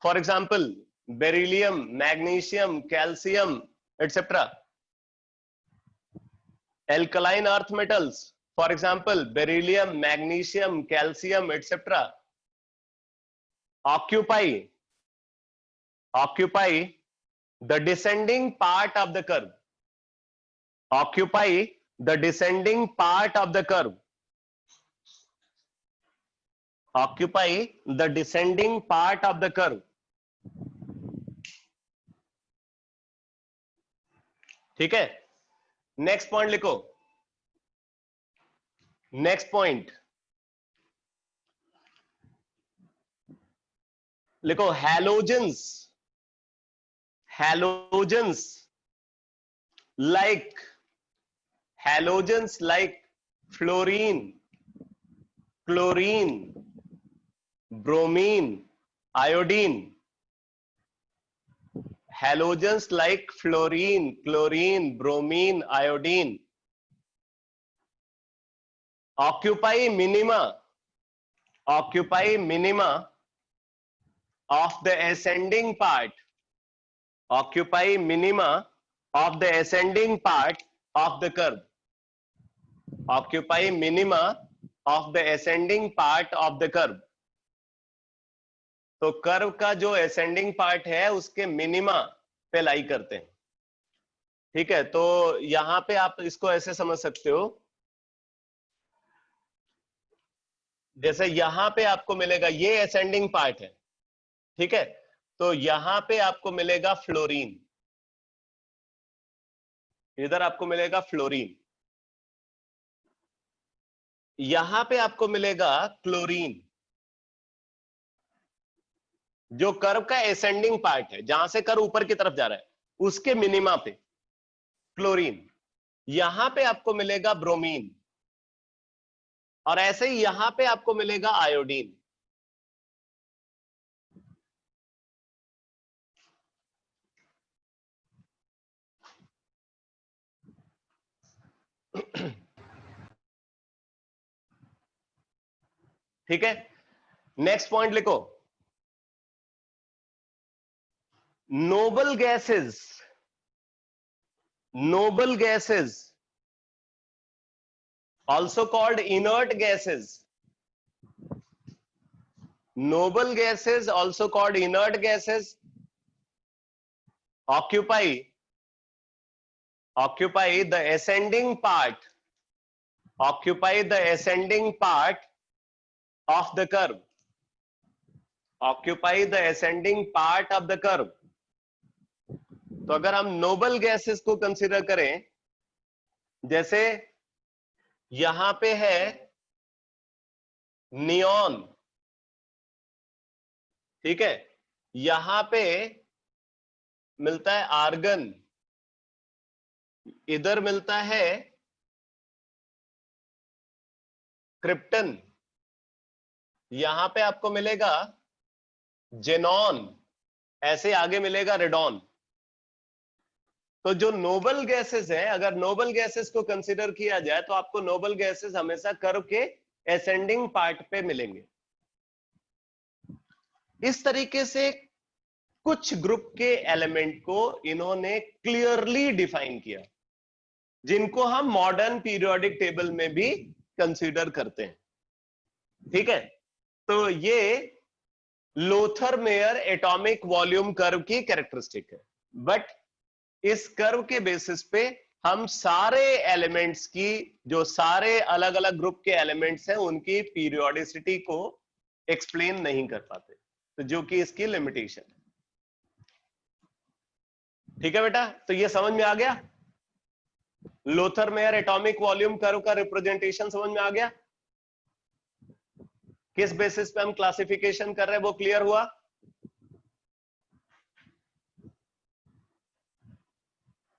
Speaker 1: for example beryllium, magnesium, calcium etcetera. alkaline earth metals, for example, beryllium, magnesium, calcium, etc., occupy the descending part of the curve. Occupy the descending part of the curve. Occupy the descending part of the curve. ठीक है, next point लिखो. Next point लिखो, halogens. Halogens like fluorine, chlorine, bromine, iodine. Halogens like fluorine, chlorine, bromine, iodine occupy minima of the ascending part. Occupy minima of the ascending part of the curve. Occupy minima of the ascending part of the curve. तो curve का जो ascending part है उसके minima पे लाई करते हैं. ठीक है, तो यहां पे आप इसको ऐसे समझ सकते हो, जैसे यहां पे आपको मिलेगा, ये असेंडिंग पार्ट है. ठीक है, तो यहां पे आपको मिलेगा फ्लोरीन, इधर आपको मिलेगा फ्लोरीन, यहां पे आपको मिलेगा क्लोरीन. जो कर्व का एसेंडिंग पार्ट है, जहां से कर्व ऊपर की तरफ जा रहा है, उसके मिनिमा पे क्लोरीन. यहां पे आपको मिलेगा ब्रोमीन, और ऐसे ही यहां पे आपको मिलेगा आयोडीन. ठीक है, नेक्स्ट पॉइंट लिखो, noble gases also called inert gases. Noble gases also called inert gases occupy the ascending part of the curve. Occupy the ascending part of the curve. तो अगर हम नोबल गैसेस को consider करें, जैसे यहां पे है नियॉन, ठीक है, यहां पे मिलता है आर्गन, इधर मिलता है क्रिप्टन, यहां पे आपको मिलेगा जेनॉन, ऐसे आगे मिलेगा रेडॉन. तो जो नोबल गैसेस हैं, अगर नोबल गैसेस को कंसीडर किया जाए तो आपको नोबल गैसेस हमेशा कर्व के एसेंडिंग पार्ट पे मिलेंगे. इस तरीके से कुछ ग्रुप के एलिमेंट को इन्होंने क्लियरली डिफाइन किया, जिनको हम मॉडर्न पीरियोडिक टेबल में भी कंसीडर करते हैं. ठीक है, तो ये लोथर-मेयर एटॉमिक वॉल्यूम कर्व की कैरेक्टरिस्टिक है. बट इस कर्व के बेसिस पे हम सारे एलिमेंट्स की, जो सारे अलग अलग ग्रुप के एलिमेंट्स हैं, उनकी पीरियोडिसिटी को एक्सप्लेन नहीं कर पाते, तो जो कि इसकी लिमिटेशन है. ठीक है बेटा, तो ये समझ में आ गया. लोथर-मेयर एटॉमिक वॉल्यूम कर्व का रिप्रेजेंटेशन समझ में आ गया. किस बेसिस पे हम क्लासिफिकेशन कर रहे हैं वो क्लियर हुआ.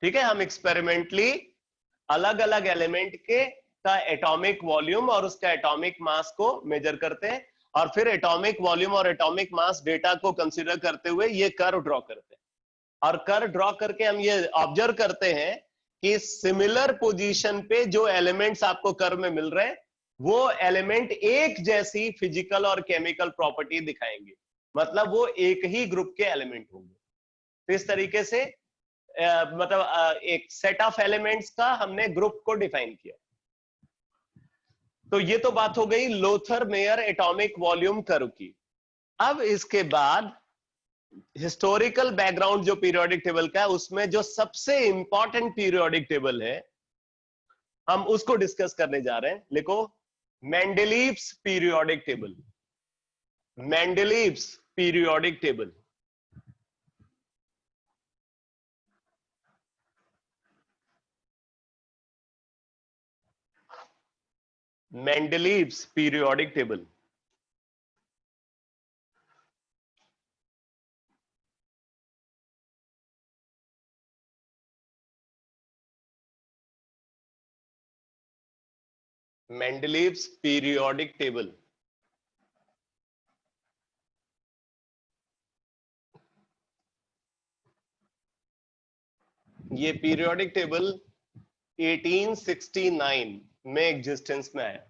Speaker 1: ठीक है, हम एक्सपेरिमेंटली अलग अलग एलिमेंट के का एटॉमिक वॉल्यूम और उसका एटॉमिक मास को मेजर करते हैं, और फिर एटॉमिक वॉल्यूम और एटॉमिक मास डेटा को कंसीडर करते हुए ये कर्व ड्रॉ करते हैं. और कर्व ड्रॉ करके हम ये ऑब्जर्व करते हैं कि सिमिलर पोजीशन पे जो एलिमेंट्स आपको कर्व में मिल रहे हैं, वो एलिमेंट एक जैसी फिजिकल और केमिकल प्रॉपर्टी दिखाएंगे, मतलब वो एक ही ग्रुप के एलिमेंट होंगे. तो इस तरीके से मतलब एक सेट ऑफ एलिमेंट्स का हमने ग्रुप को डिफाइन किया। तो ये तो बात हो गई Lothar Meyer atomic volume curve की। अब इसके बाद हिस्टोरिकल बैकग्राउंड जो पीरियोडिक टेबल का है, उसमें जो सबसे इंपॉर्टेंट पीरियोडिक टेबल है हम उसको डिस्कस करने जा रहे हैं। लिखो, Mendeleev's periodic table. Mendeleev's periodic table. Mendeleev's periodic table. Mendeleev's periodic table. ये पीरियोडिक टेबल 1869 में एग्जिस्टेंस में आया,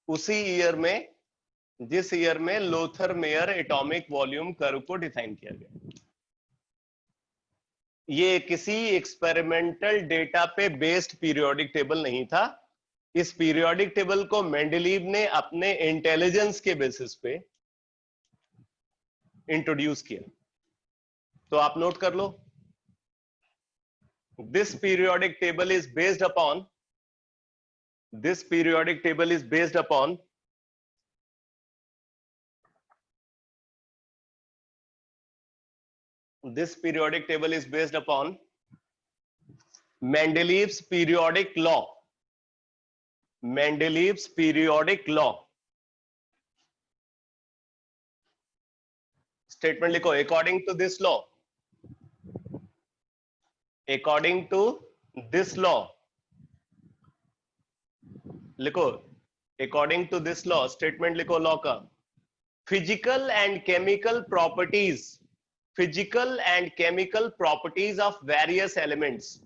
Speaker 1: उसी ईयर में जिस ईयर में Lothar Meyer atomic volume curve को डिफाइन किया गया। ये किसी एक्सपेरिमेंटल डेटा पे बेस्ड पीरियोडिक टेबल नहीं था। इस पीरियोडिक टेबल को मेंडलीव ने अपने इंटेलिजेंस के बेसिस पे इंट्रोड्यूस किया। तो आप नोट कर लो, this periodic table is based upon this periodic table is based upon Mendeleev's periodic law. Mendeleev's periodic law. Statement लिखो, according to this law. According to this law. लिखो, according to this law. Statement लिखो law का। Physical and chemical properties of various elements.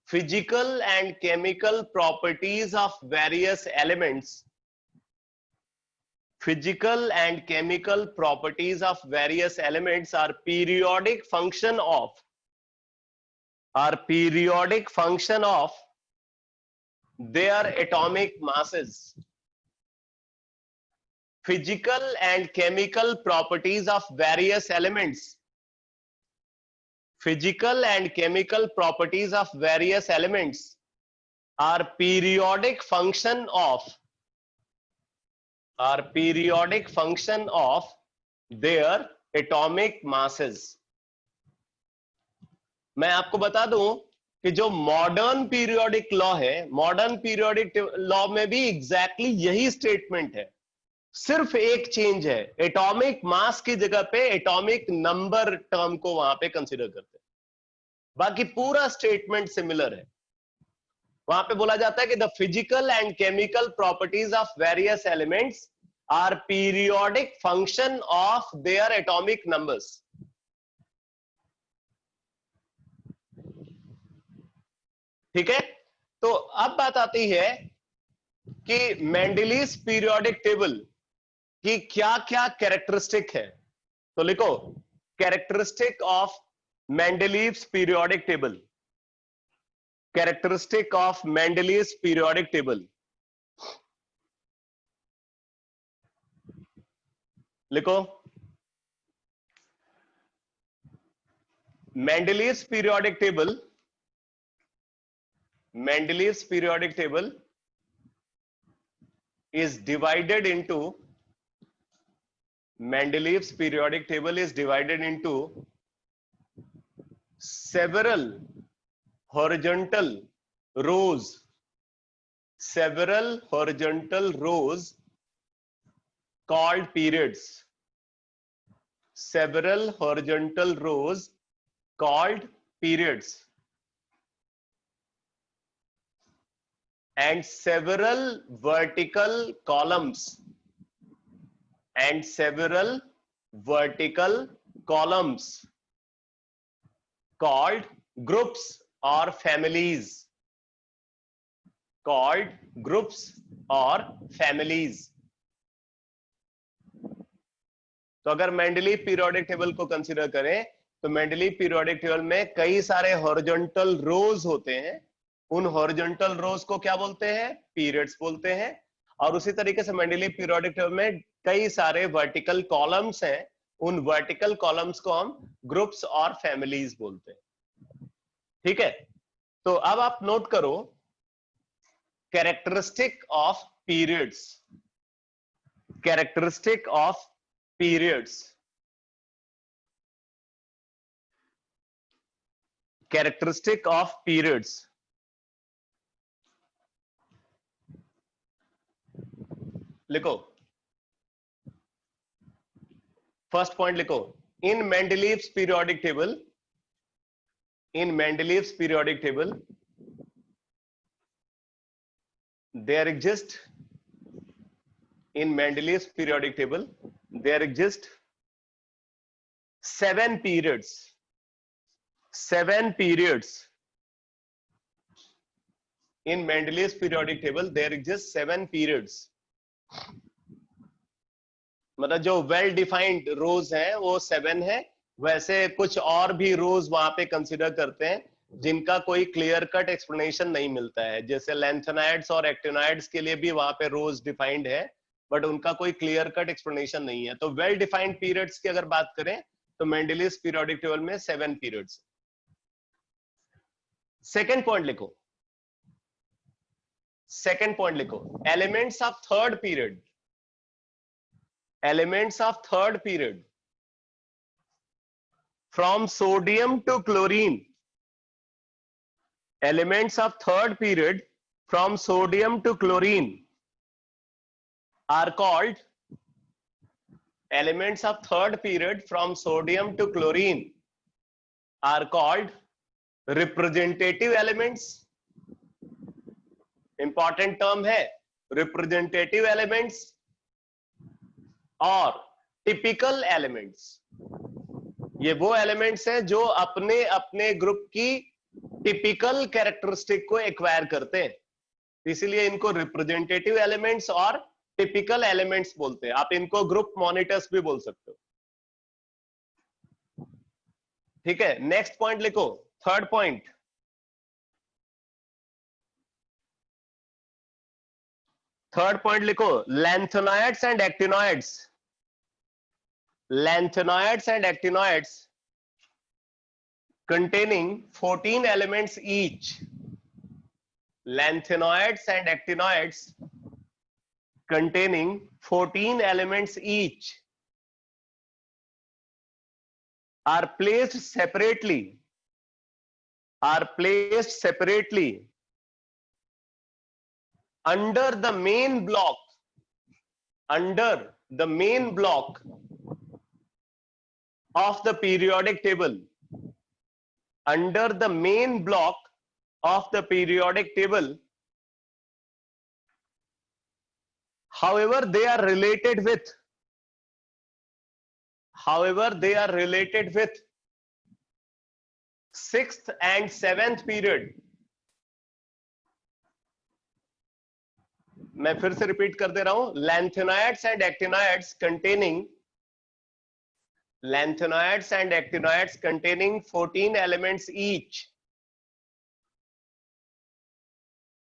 Speaker 1: Physical and chemical properties of various elements. Physical and chemical properties of various elements are periodic function of their atomic masses. Physical and chemical properties of various elements. Physical and chemical properties of various elements are periodic function of their atomic masses. मैं आपको बता दूं कि जो modern periodic law है, modern periodic law में भी exactly यही स्टेटमेंट है, सिर्फ एक चेंज है, एटॉमिक मास की जगह पे एटॉमिक नंबर टर्म को वहां पे कंसीडर करते हैं, बाकी पूरा स्टेटमेंट सिमिलर है। वहां पे बोला जाता है कि the physical and chemical properties of various elements are periodic function of their atomic numbers. ठीक है, तो अब बात आती है कि मेंडलीव्स पीरियोडिक टेबल की क्या क्या कैरेक्टरिस्टिक है। तो लिखो, characteristic of Mendeleev's periodic table. Characteristic of Mendeleev's periodic table. लिखो, Mendeleev's periodic table is divided into several horizontal rows called periods. Several horizontal rows called periods. And several vertical columns called groups or families. तो अगर Mendeleev periodic table को consider करें तो Mendeleev periodic table में कई सारे horizontal रोज होते हैं, उन हॉरिजॉन्टल रोज को क्या बोलते हैं? पीरियड्स बोलते हैं। और उसी तरीके से मेंडलीव पीरियोडिक टेबल में कई सारे वर्टिकल कॉलम्स हैं, उन वर्टिकल कॉलम्स को हम ग्रुप्स और फैमिलीज बोलते हैं। ठीक है, तो अब आप नोट करो characteristic of periods, characteristic of periods, characteristic of periods. लिखो, फर्स्ट पॉइंट लिखो, in Mendeleev's periodic table, in Mendeleev's periodic table there exist, in Mendeleev's periodic table there exist 7 periods, 7 periods. In Mendeleev's periodic table there exist 7 periods. मतलब जो well defined रोज हैं वो 7 है, वैसे कुछ और भी रोज वहां पे कंसीडर करते हैं जिनका कोई क्लियर कट एक्सप्लेनेशन नहीं मिलता है, जैसे लैंथेनाइड्स और एक्टिनॉइड्स के लिए भी वहां पे रोज डिफाइंड है, बट उनका कोई क्लियर कट एक्सप्लेनेशन नहीं है। तो वेल डिफाइंड पीरियड्स की अगर बात करें तो मेंडलीव्स पीरियोडिक टेबल में 7 पीरियड्स। सेकेंड पॉइंट लिखो, सेकेंड पॉइंट लिखो, elements of third period, elements of third period from sodium to chlorine, elements of third period from sodium to chlorine are called, elements of third period from sodium to chlorine are called representative elements. important term है representative elements और typical elements. ये वो elements हैं जो अपने अपने group की typical characteristic को एक्वायर करते हैं, इसीलिए इनको रिप्रेजेंटेटिव एलिमेंट्स और टिपिकल एलिमेंट्स बोलते हैं। आप इनको ग्रुप मॉनिटर्स भी बोल सकते हो। ठीक है, नेक्स्ट पॉइंट लिखो, थर्ड पॉइंट, थर्ड पॉइंट लिखो, lanthanoids and actinoids, lanthanoids and actinoids containing 14 elements each, lanthanoids and actinoids containing 14 elements each are placed separately, are placed separately under the main block, under the main block of the periodic table, under the main block of the periodic table. However they are related with, however they are related with 6th and 7th period. मैं फिर से repeat कर दे रहा हूं, lanthanoids and actinoids containing, lanthanoids and actinoids containing 14 elements each,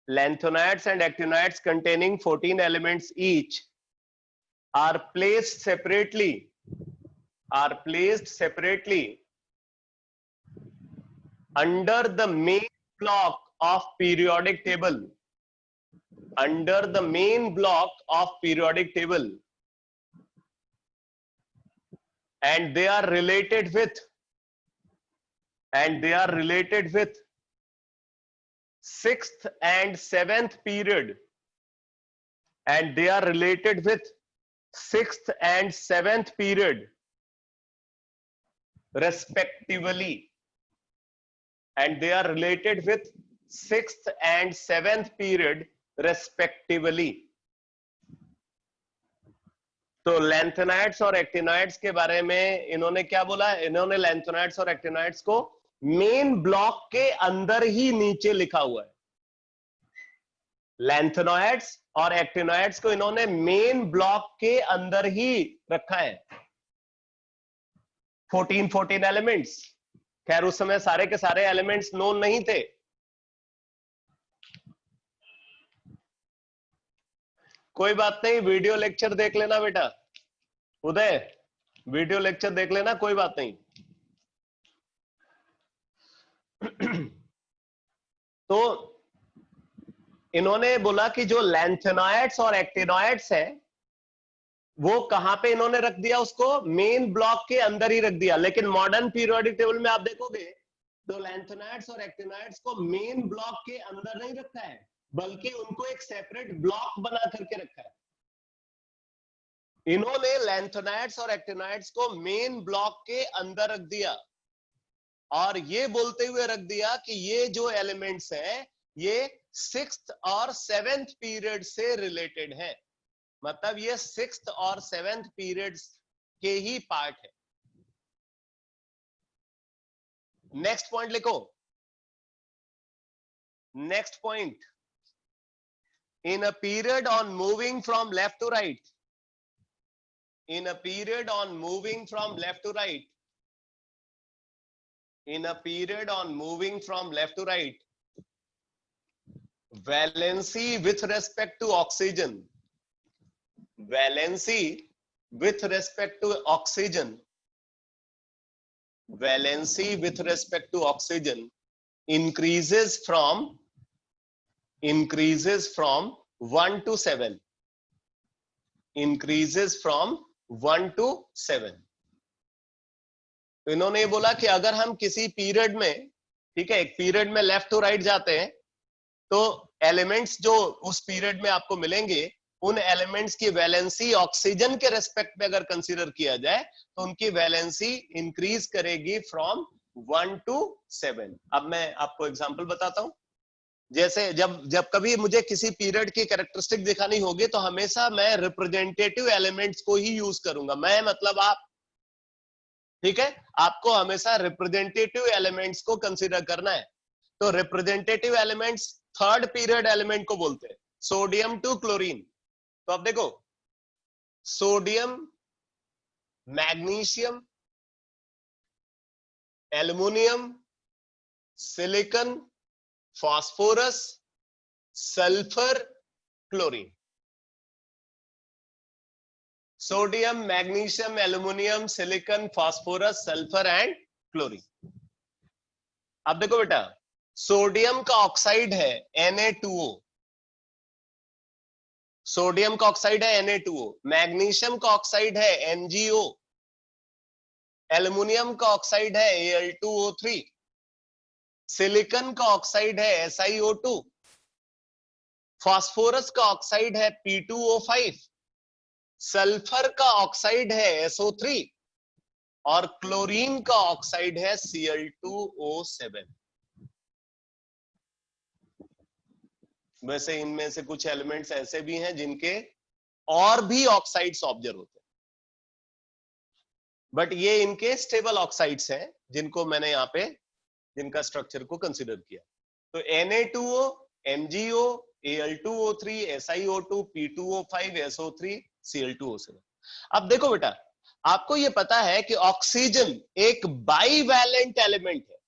Speaker 1: lanthanoids and actinoids containing 14 elements each are placed separately, are placed separately under the main block of periodic table, under the main block of periodic table, and they are related with, and they are related with 6th and 7th period, and they are related with 6th and 7th period respectively, and they are related with 6th and 7th period respectively. तो lanthanides और actinoids के बारे में इन्होंने क्या बोला, इन्होंने lanthanides और एक्टिनॉइड्स को मेन ब्लॉक के अंदर ही नीचे लिखा हुआ है। लैंथेनॉइड्स और एक्टिनॉइड्स को इन्होंने मेन ब्लॉक के अंदर ही रखा है। 14 एलिमेंट्स। खैर उस समय सारे के सारे एलिमेंट्स नोन नहीं थे। कोई बात नहीं, वीडियो लेक्चर देख लेना बेटा। उदय, वीडियो लेक्चर देख लेना, कोई बात नहीं। तो इन्होंने बोला कि जो लैंथेनॉइड्स और एक्टिनॉइड्स है वो कहां पे इन्होंने रख दिया, उसको मेन ब्लॉक के अंदर ही रख दिया। लेकिन मॉडर्न पीरियोडिक टेबल में आप देखोगे तो लैंथेनॉइड्स और एक्टिनॉइड्स को मेन ब्लॉक के अंदर नहीं रखा है, बल्कि उनको एक सेपरेट ब्लॉक बना करके रखा है। इन्होंने लैंथेनॉइड्स और एक्टिनॉइड्स को मेन ब्लॉक के अंदर रख दिया और ये बोलते हुए रख दिया कि ये जो एलिमेंट्स हैं ये 6th और 7th पीरियड से रिलेटेड है। मतलब ये 6th और 7th पीरियड्स के ही पार्ट है। नेक्स्ट पॉइंट लिखो। Next point, in a period on moving from left to right, in a period on moving from left to right, in a period on moving from left to right, valency with respect to oxygen, valency with respect to oxygen, valency with respect to oxygen increases from 1 to 7, increases from 1 to 7। तो इन्होंने बोला कि अगर हम किसी period में, ठीक है, एक पीरियड में लेफ्ट टू राइट जाते हैं तो एलिमेंट्स जो उस पीरियड में आपको मिलेंगे उन एलिमेंट्स की वैलेंसी ऑक्सीजन के रेस्पेक्ट में अगर कंसीडर किया जाए तो उनकी वैलेंसी इंक्रीज करेगी फ्रॉम 1 to 7। अब मैं आपको एग्जांपल बताता हूं। जैसे जब कभी मुझे किसी पीरियड की कैरेक्टरिस्टिक दिखानी होगी तो हमेशा मैं रिप्रेजेंटेटिव एलिमेंट्स को ही यूज करूंगा। मैं मतलब आप, ठीक है, आपको हमेशा रिप्रेजेंटेटिव एलिमेंट्स को कंसीडर करना है। तो representative elements third period element को बोलते हैं, सोडियम टू क्लोरीन। तो अब देखो, sodium, magnesium, aluminium, silicon, phosphorus, sulphur, chlorine. Sodium, magnesium, aluminium, silicon, phosphorus, sulphur and chlorine. अब देखो बेटा, सोडियम का ऑक्साइड है Na2O, सोडियम का ऑक्साइड है Na2O, मैग्नीशियम का ऑक्साइड है MgO, एल्युमिनियम का ऑक्साइड है Al2O3, सिलिकॉन का ऑक्साइड है SiO2, फास्फोरस का ऑक्साइड है P2O5, सल्फर का ऑक्साइड है SO3 और क्लोरीन का ऑक्साइड है Cl2O7। वैसे इनमें से कुछ एलिमेंट्स ऐसे भी हैं जिनके और भी ऑक्साइड्स ऑब्जर्व होते हैं, बट ये इनके स्टेबल ऑक्साइड्स हैं जिनको मैंने यहाँ पे, जिनका स्ट्रक्चर को कंसीडर किया। तो Na2O, MgO, Al2O3, SiO2, P2O5, SO3, Cl2O7। अब देखो बेटा, आपको ये पता है कि ऑक्सीजन एक बाईवैलेंट एलिमेंट है।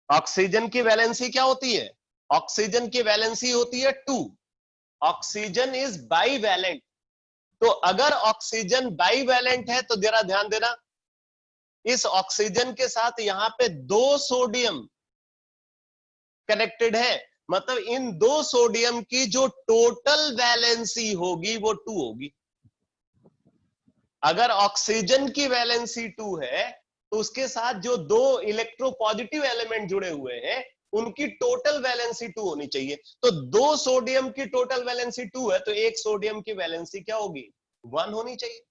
Speaker 1: ऑक्सीजन की वैलेंसी क्या होती है? ऑक्सीजन की वैलेंसी होती है 2। Oxygen is bivalent. तो अगर ऑक्सीजन बाईवैलेंट है तो जरा ध्यान देना, इस ऑक्सीजन के साथ यहां पे 2 सोडियम कनेक्टेड है, मतलब इन 2 सोडियम की जो टोटल वैलेंसी होगी वो 2 होगी। अगर ऑक्सीजन की वैलेंसी 2 है तो उसके साथ जो 2 इलेक्ट्रोपॉजिटिव एलिमेंट जुड़े हुए हैं उनकी टोटल वैलेंसी 2 होनी चाहिए। तो 2 सोडियम की टोटल वैलेंसी 2 है तो एक सोडियम की वैलेंसी क्या होगी? 1 होनी चाहिए।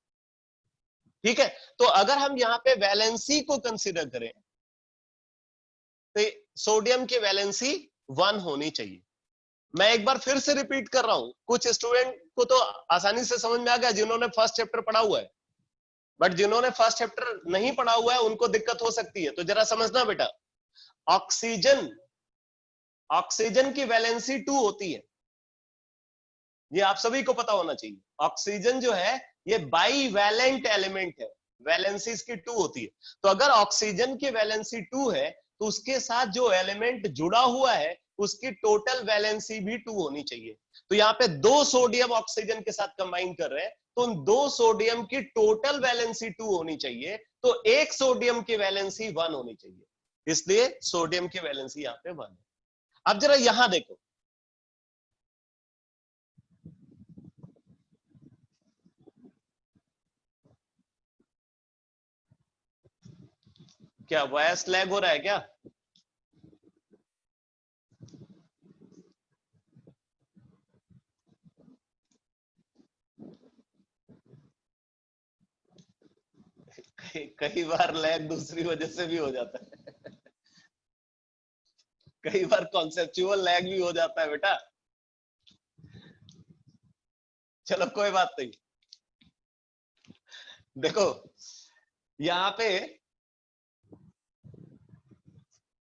Speaker 1: ठीक है, तो अगर हम यहां पे वैलेंसी को कंसीडर करें तो सोडियम की वैलेंसी 1 होनी चाहिए। मैं एक बार फिर से रिपीट कर रहा हूं, कुछ स्टूडेंट को तो आसानी से समझ में आ गया जिन्होंने फर्स्ट चैप्टर पढ़ा हुआ है, बट जिन्होंने फर्स्ट चैप्टर नहीं पढ़ा हुआ है उनको दिक्कत हो सकती है। तो जरा समझना बेटा, ऑक्सीजन की वैलेंसी 2 होती है, ये आप सभी को पता होना चाहिए। ऑक्सीजन जो है ये बाईवैलेंट एलिमेंट है। वैलेंसी इसकी 2 होती है। तो अगर ऑक्सीजन की वैलेंसी 2 है तो उसके साथ जो एलिमेंट जुड़ा हुआ है उसकी टोटल वैलेंसी भी 2 होनी चाहिए। तो यहाँ पे 2 सोडियम ऑक्सीजन के साथ कंबाइन कर रहे हैं, तो उन 2 सोडियम की टोटल वैलेंसी 2 होनी चाहिए, तो एक सोडियम की वैलेंसी 1 होनी चाहिए, इसलिए सोडियम की वैलेंसी यहाँ पे 1 है। अब जरा यहां देखो, क्या वॉइस लैग हो रहा है क्या? कई बार लैग दूसरी वजह से भी हो जाता है। कई बार कॉन्सेप्चुअल लैग भी हो जाता है बेटा। चलो कोई बात नहीं। देखो यहाँ पे,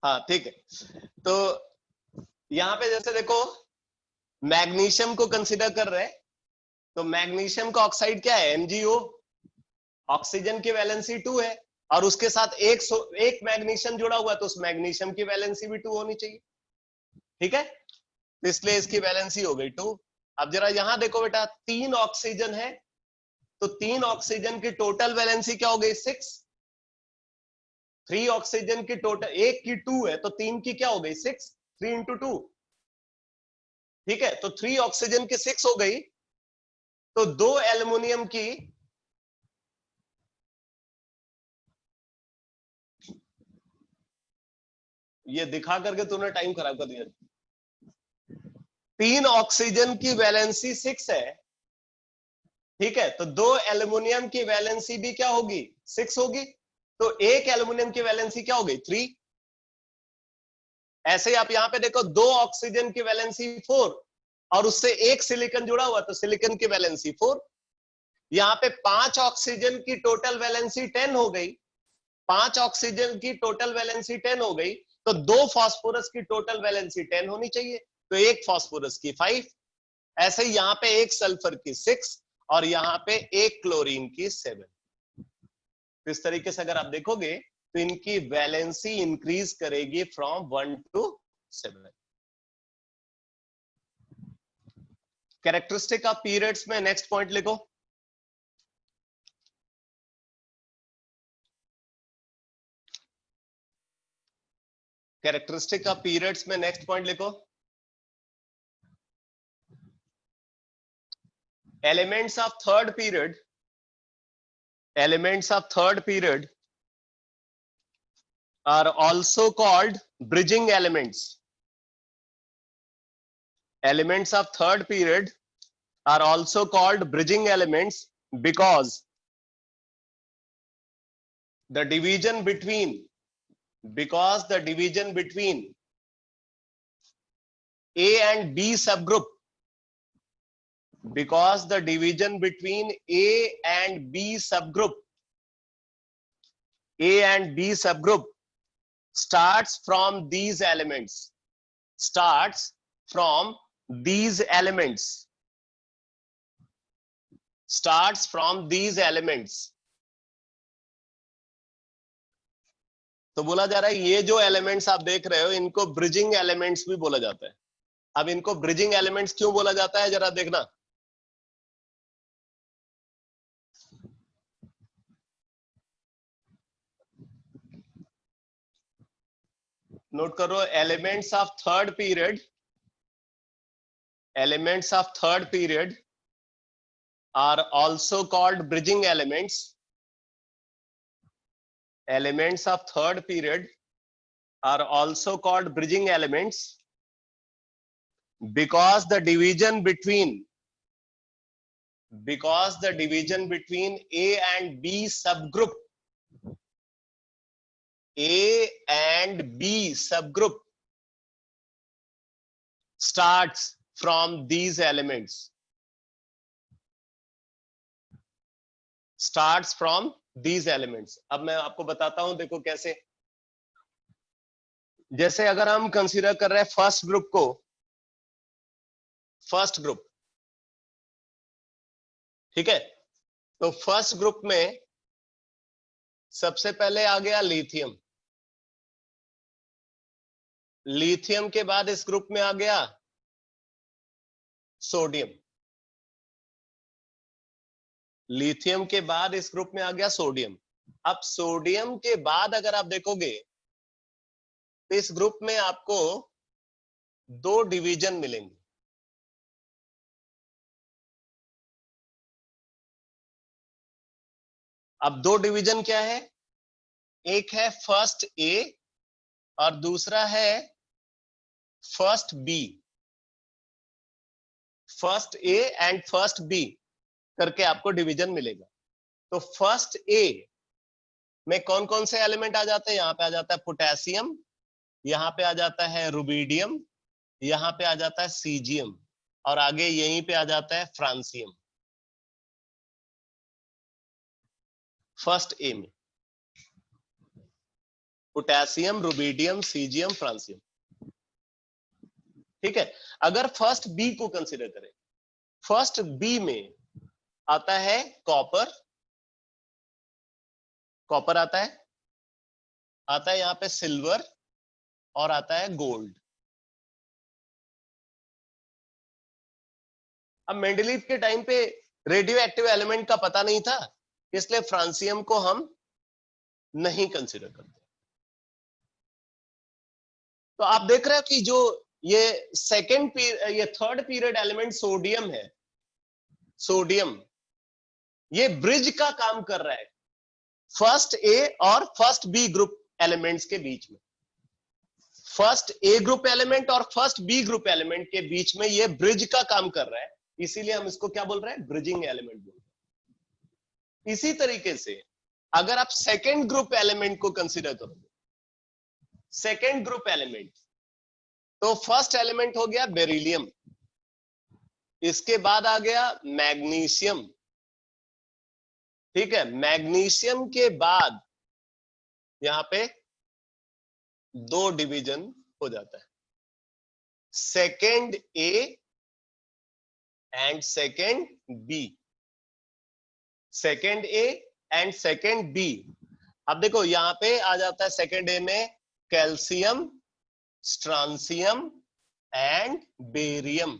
Speaker 1: हाँ ठीक है, तो यहाँ पे जैसे देखो मैग्नीशियम को कंसिडर कर रहे हैं, तो मैग्नीशियम का ऑक्साइड क्या है? MgO। ऑक्सीजन की वैलेंसी 2 है और उसके साथ एक मैग्नीशियम जुड़ा हुआ है, तो उस मैग्नीशियम की वैलेंसी भी 2 होनी चाहिए, ठीक है? तो इसलिए इसकी वैलेंसी हो गई 2। अब जरा यहां देखो बेटा, 3 ऑक्सीजन है, तो 3 ऑक्सीजन की टोटल वैलेंसी क्या हो गई? 6। 3 ऑक्सीजन की टोटल, एक की 2 है तो 3 की क्या हो गई? 6। 3 इंटू 2, ठीक है? तो 3 ऑक्सीजन की 6 हो गई, तो 2 एल्युमिनियम की, ये दिखा करके तूने टाइम खराब कर दिया। 3 ऑक्सीजन की वैलेंसी 6 है, ठीक है? तो 2 एल्युमिनियम की वैलेंसी भी क्या होगी? 6 होगी, तो एक एल्युमिनियम की वैलेंसी क्या हो गई? 3। ऐसे ही आप यहां पे देखो, 2 ऑक्सीजन की वैलेंसी 4 और उससे एक सिलिकॉन जुड़ा हुआ, तो सिलिकॉन की वैलेंसी 4। यहाँ पे 5 ऑक्सीजन की टोटल वैलेंसी 10 हो गई, 5 ऑक्सीजन की टोटल वैलेंसी 10 हो गई, तो 2 फास्फोरस की टोटल वैलेंसी 10 होनी चाहिए, तो एक फास्फोरस की 5। ऐसे ही यहाँ पे एक सल्फर की 6 और यहाँ पे एक क्लोरीन की 7। इस तरीके से अगर आप देखोगे तो इनकी वैलेंसी इंक्रीज करेगी from 1 to 7। Characteristic of periods में नेक्स्ट पॉइंट लिखो। कैरेक्टरिस्टिक ऑफ पीरियड्स में नेक्स्ट पॉइंट लिखो। Elements of third period, elements of third period are also called bridging elements. Elements of third period are also called bridging elements because the division between A and B subgroup, because the division between A and B subgroup starts from these elements, तो बोला जा रहा है ये जो elements आप देख रहे हो इनको ब्रिजिंग एलिमेंट्स भी बोला जाता है। अब इनको ब्रिजिंग एलिमेंट्स क्यों बोला जाता है जरा देखना। नोट करो, elements of third period are also called bridging elements. Elements of third period are also called bridging elements because the division between A and B subgroup starts from these elements. अब मैं आपको बताता हूं, देखो कैसे। जैसे अगर हम कंसीडर कर रहे हैं फर्स्ट ग्रुप, ठीक है? तो फर्स्ट ग्रुप में सबसे पहले आ गया लिथियम, लिथियम के बाद इस ग्रुप में आ गया सोडियम, लिथियम के बाद इस ग्रुप में आ गया सोडियम। अब सोडियम के बाद अगर आप देखोगे तो इस ग्रुप में आपको दो डिवीजन मिलेंगे। अब दो डिवीजन क्या है, एक है फर्स्ट ए और दूसरा है first B. First A and first B करके आपको डिवीजन मिलेगा। तो फर्स्ट ए में कौन कौन से एलिमेंट आ जाते हैं, यहां पे आ जाता है पोटेशियम, यहां पे आ जाता है रुबीडियम, यहां पे आ जाता है सीजियम, और आगे यहीं पे आ जाता है फ्रांसियम। फर्स्ट ए में पोटेशियम, रुबीडियम, सीजियम, फ्रांसियम। ठीक है, अगर फर्स्ट बी को कंसीडर करें, फर्स्ट बी में आता है कॉपर, कॉपर आता है यहां पे सिल्वर, और आता है गोल्ड। अब मेंडलीव के टाइम पे रेडियो एक्टिव एलिमेंट का पता नहीं था, इसलिए फ्रांसियम को हम नहीं कंसीडर करते। तो आप देख रहे हो कि जो ये ये थर्ड पीरियड एलिमेंट सोडियम है, सोडियम ये ब्रिज का काम कर रहा है फर्स्ट ए और फर्स्ट बी ग्रुप एलिमेंट्स के बीच में। फर्स्ट ए ग्रुप एलिमेंट और फर्स्ट बी ग्रुप एलिमेंट के बीच में ये ब्रिज का काम कर रहा है, इसीलिए हम इसको क्या बोल रहे हैं, ब्रिजिंग एलिमेंट बोल रहे हैं। इसी तरीके से अगर आप सेकेंड ग्रुप एलिमेंट को कंसीडर करोगे, सेकेंड ग्रुप एलिमेंट, तो फर्स्ट एलिमेंट हो गया बेरिलियम, इसके बाद आ गया मैग्नीशियम। ठीक है, मैग्नीशियम के बाद यहां पे दो डिवीजन हो जाता है, second A and second B, second A and second B. अब देखो यहां पे आ जाता है सेकेंड ए में calcium, strontium and barium,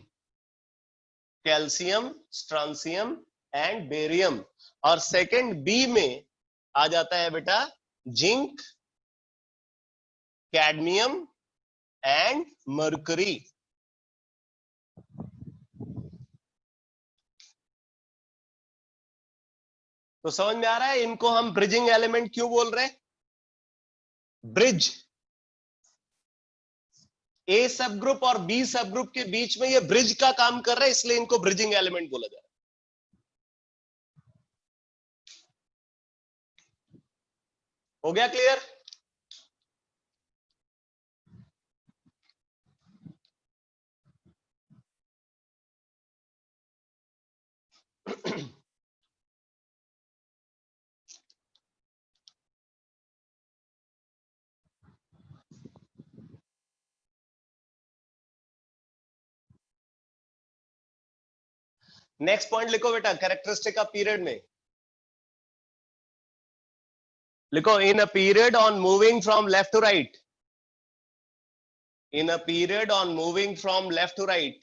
Speaker 1: calcium, strontium and barium. और सेकेंड बी में आ जाता है बेटा जिंक, कैडमियम एंड मर्करी। तो समझ में आ रहा है इनको हम ब्रिजिंग एलिमेंट क्यों बोल रहे हैं, ब्रिज। ए सब ग्रुप और बी सब ग्रुप के बीच में ये ब्रिज का काम कर रहे हैं, इसलिए इनको ब्रिजिंग एलिमेंट बोला जा रहा है। हो गया क्लियर? नेक्स्ट पॉइंट लिखो बेटा, कैरेक्टरिस्टिक ऑफ पीरियड में लिखो, in a period on moving from left to right, in a period on moving from left to right,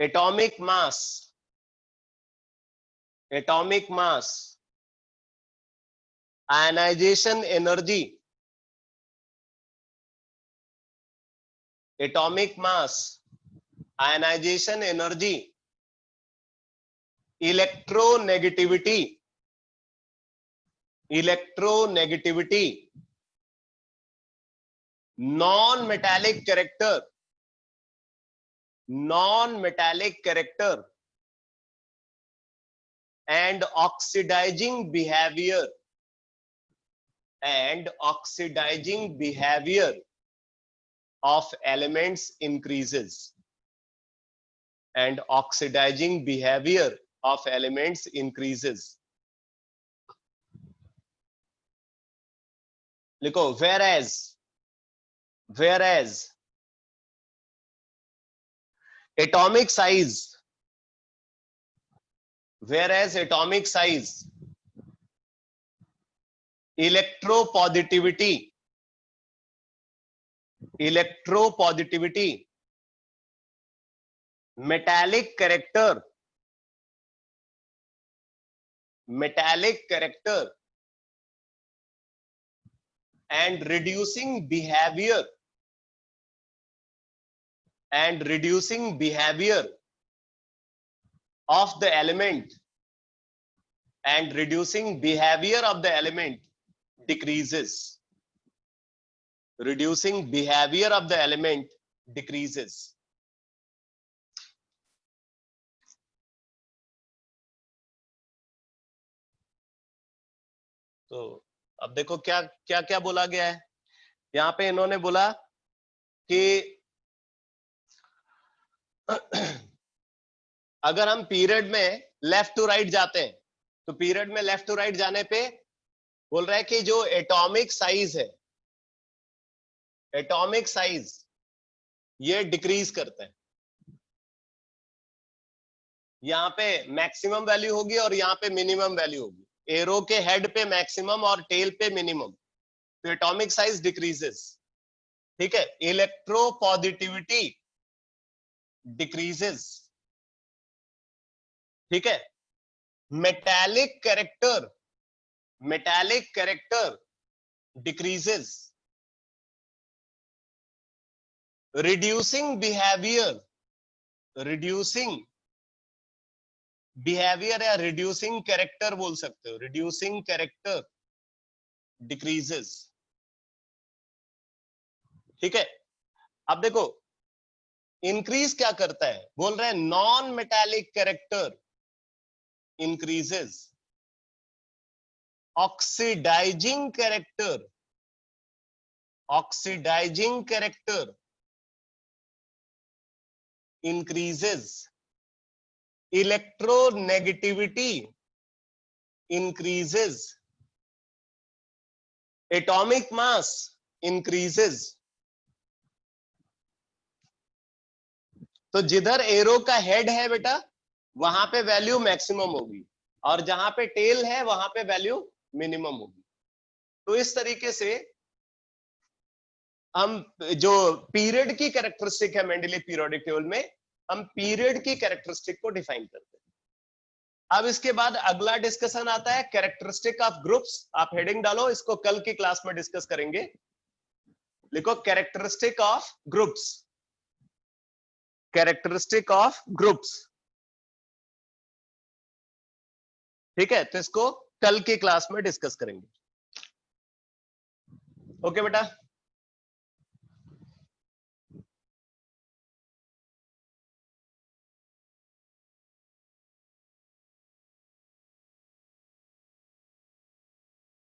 Speaker 1: atomic mass, atomic mass, ionization energy, atomic mass, ionization energy, electronegativity, electronegativity, non-metallic character, non-metallic character, and oxidizing behavior, and oxidizing behavior of elements increases, and oxidizing behavior of elements increases. लिखो, whereas atomic size whereas atomic size, electropositivity, metallic character, and reducing behavior, of the element, decreases. Reducing behavior of the element decreases. तो अब देखो क्या क्या क्या बोला गया है यहाँ पे। इन्होंने बोला कि अगर हम पीरियड में लेफ्ट टू राइट जाते हैं तो पीरियड में लेफ्ट टू राइट जाने पे बोल रहा है कि जो एटॉमिक साइज है, एटॉमिक साइज ये डिक्रीज करता है। यहाँ पे मैक्सिमम वैल्यू होगी और यहाँ पे मिनिमम वैल्यू होगी। एरो के हेड पे मैक्सिमम और टेल पे मिनिमम, तो एटॉमिक साइज डिक्रीजेस। ठीक है, इलेक्ट्रोपॉजिटिविटी डिक्रीजेस। ठीक है, metallic character decreases. Reducing behaviour या रिड्यूसिंग कैरेक्टर बोल सकते हो, रिड्यूसिंग कैरेक्टर डिक्रीजेस। ठीक है, अब देखो इंक्रीज क्या करता है, बोल रहे हैं non metallic character increases, oxidising character increases, electronegativity increases, atomic mass increases। तो जिधर एरो का हेड है बेटा वहां पे वैल्यू मैक्सिमम होगी और जहां पे टेल है वहां पे वैल्यू मिनिमम होगी। तो इस तरीके से हम जो पीरियड की कैरेक्टरिस्टिक है मेंडेलीव पीरियोडिक टेबल में, हम पीरियड की कैरेक्टरिस्टिक को डिफाइन करते हैं। अब इसके बाद अगला डिस्कशन आता है कैरेक्टरिस्टिक ऑफ ग्रुप्स। आप हेडिंग डालो, इसको कल की क्लास में डिस्कस करेंगे। लिखो characteristic of groups, characteristic of groups. ठीक है, तो इसको कल की क्लास में डिस्कस करेंगे। ओके बेटा।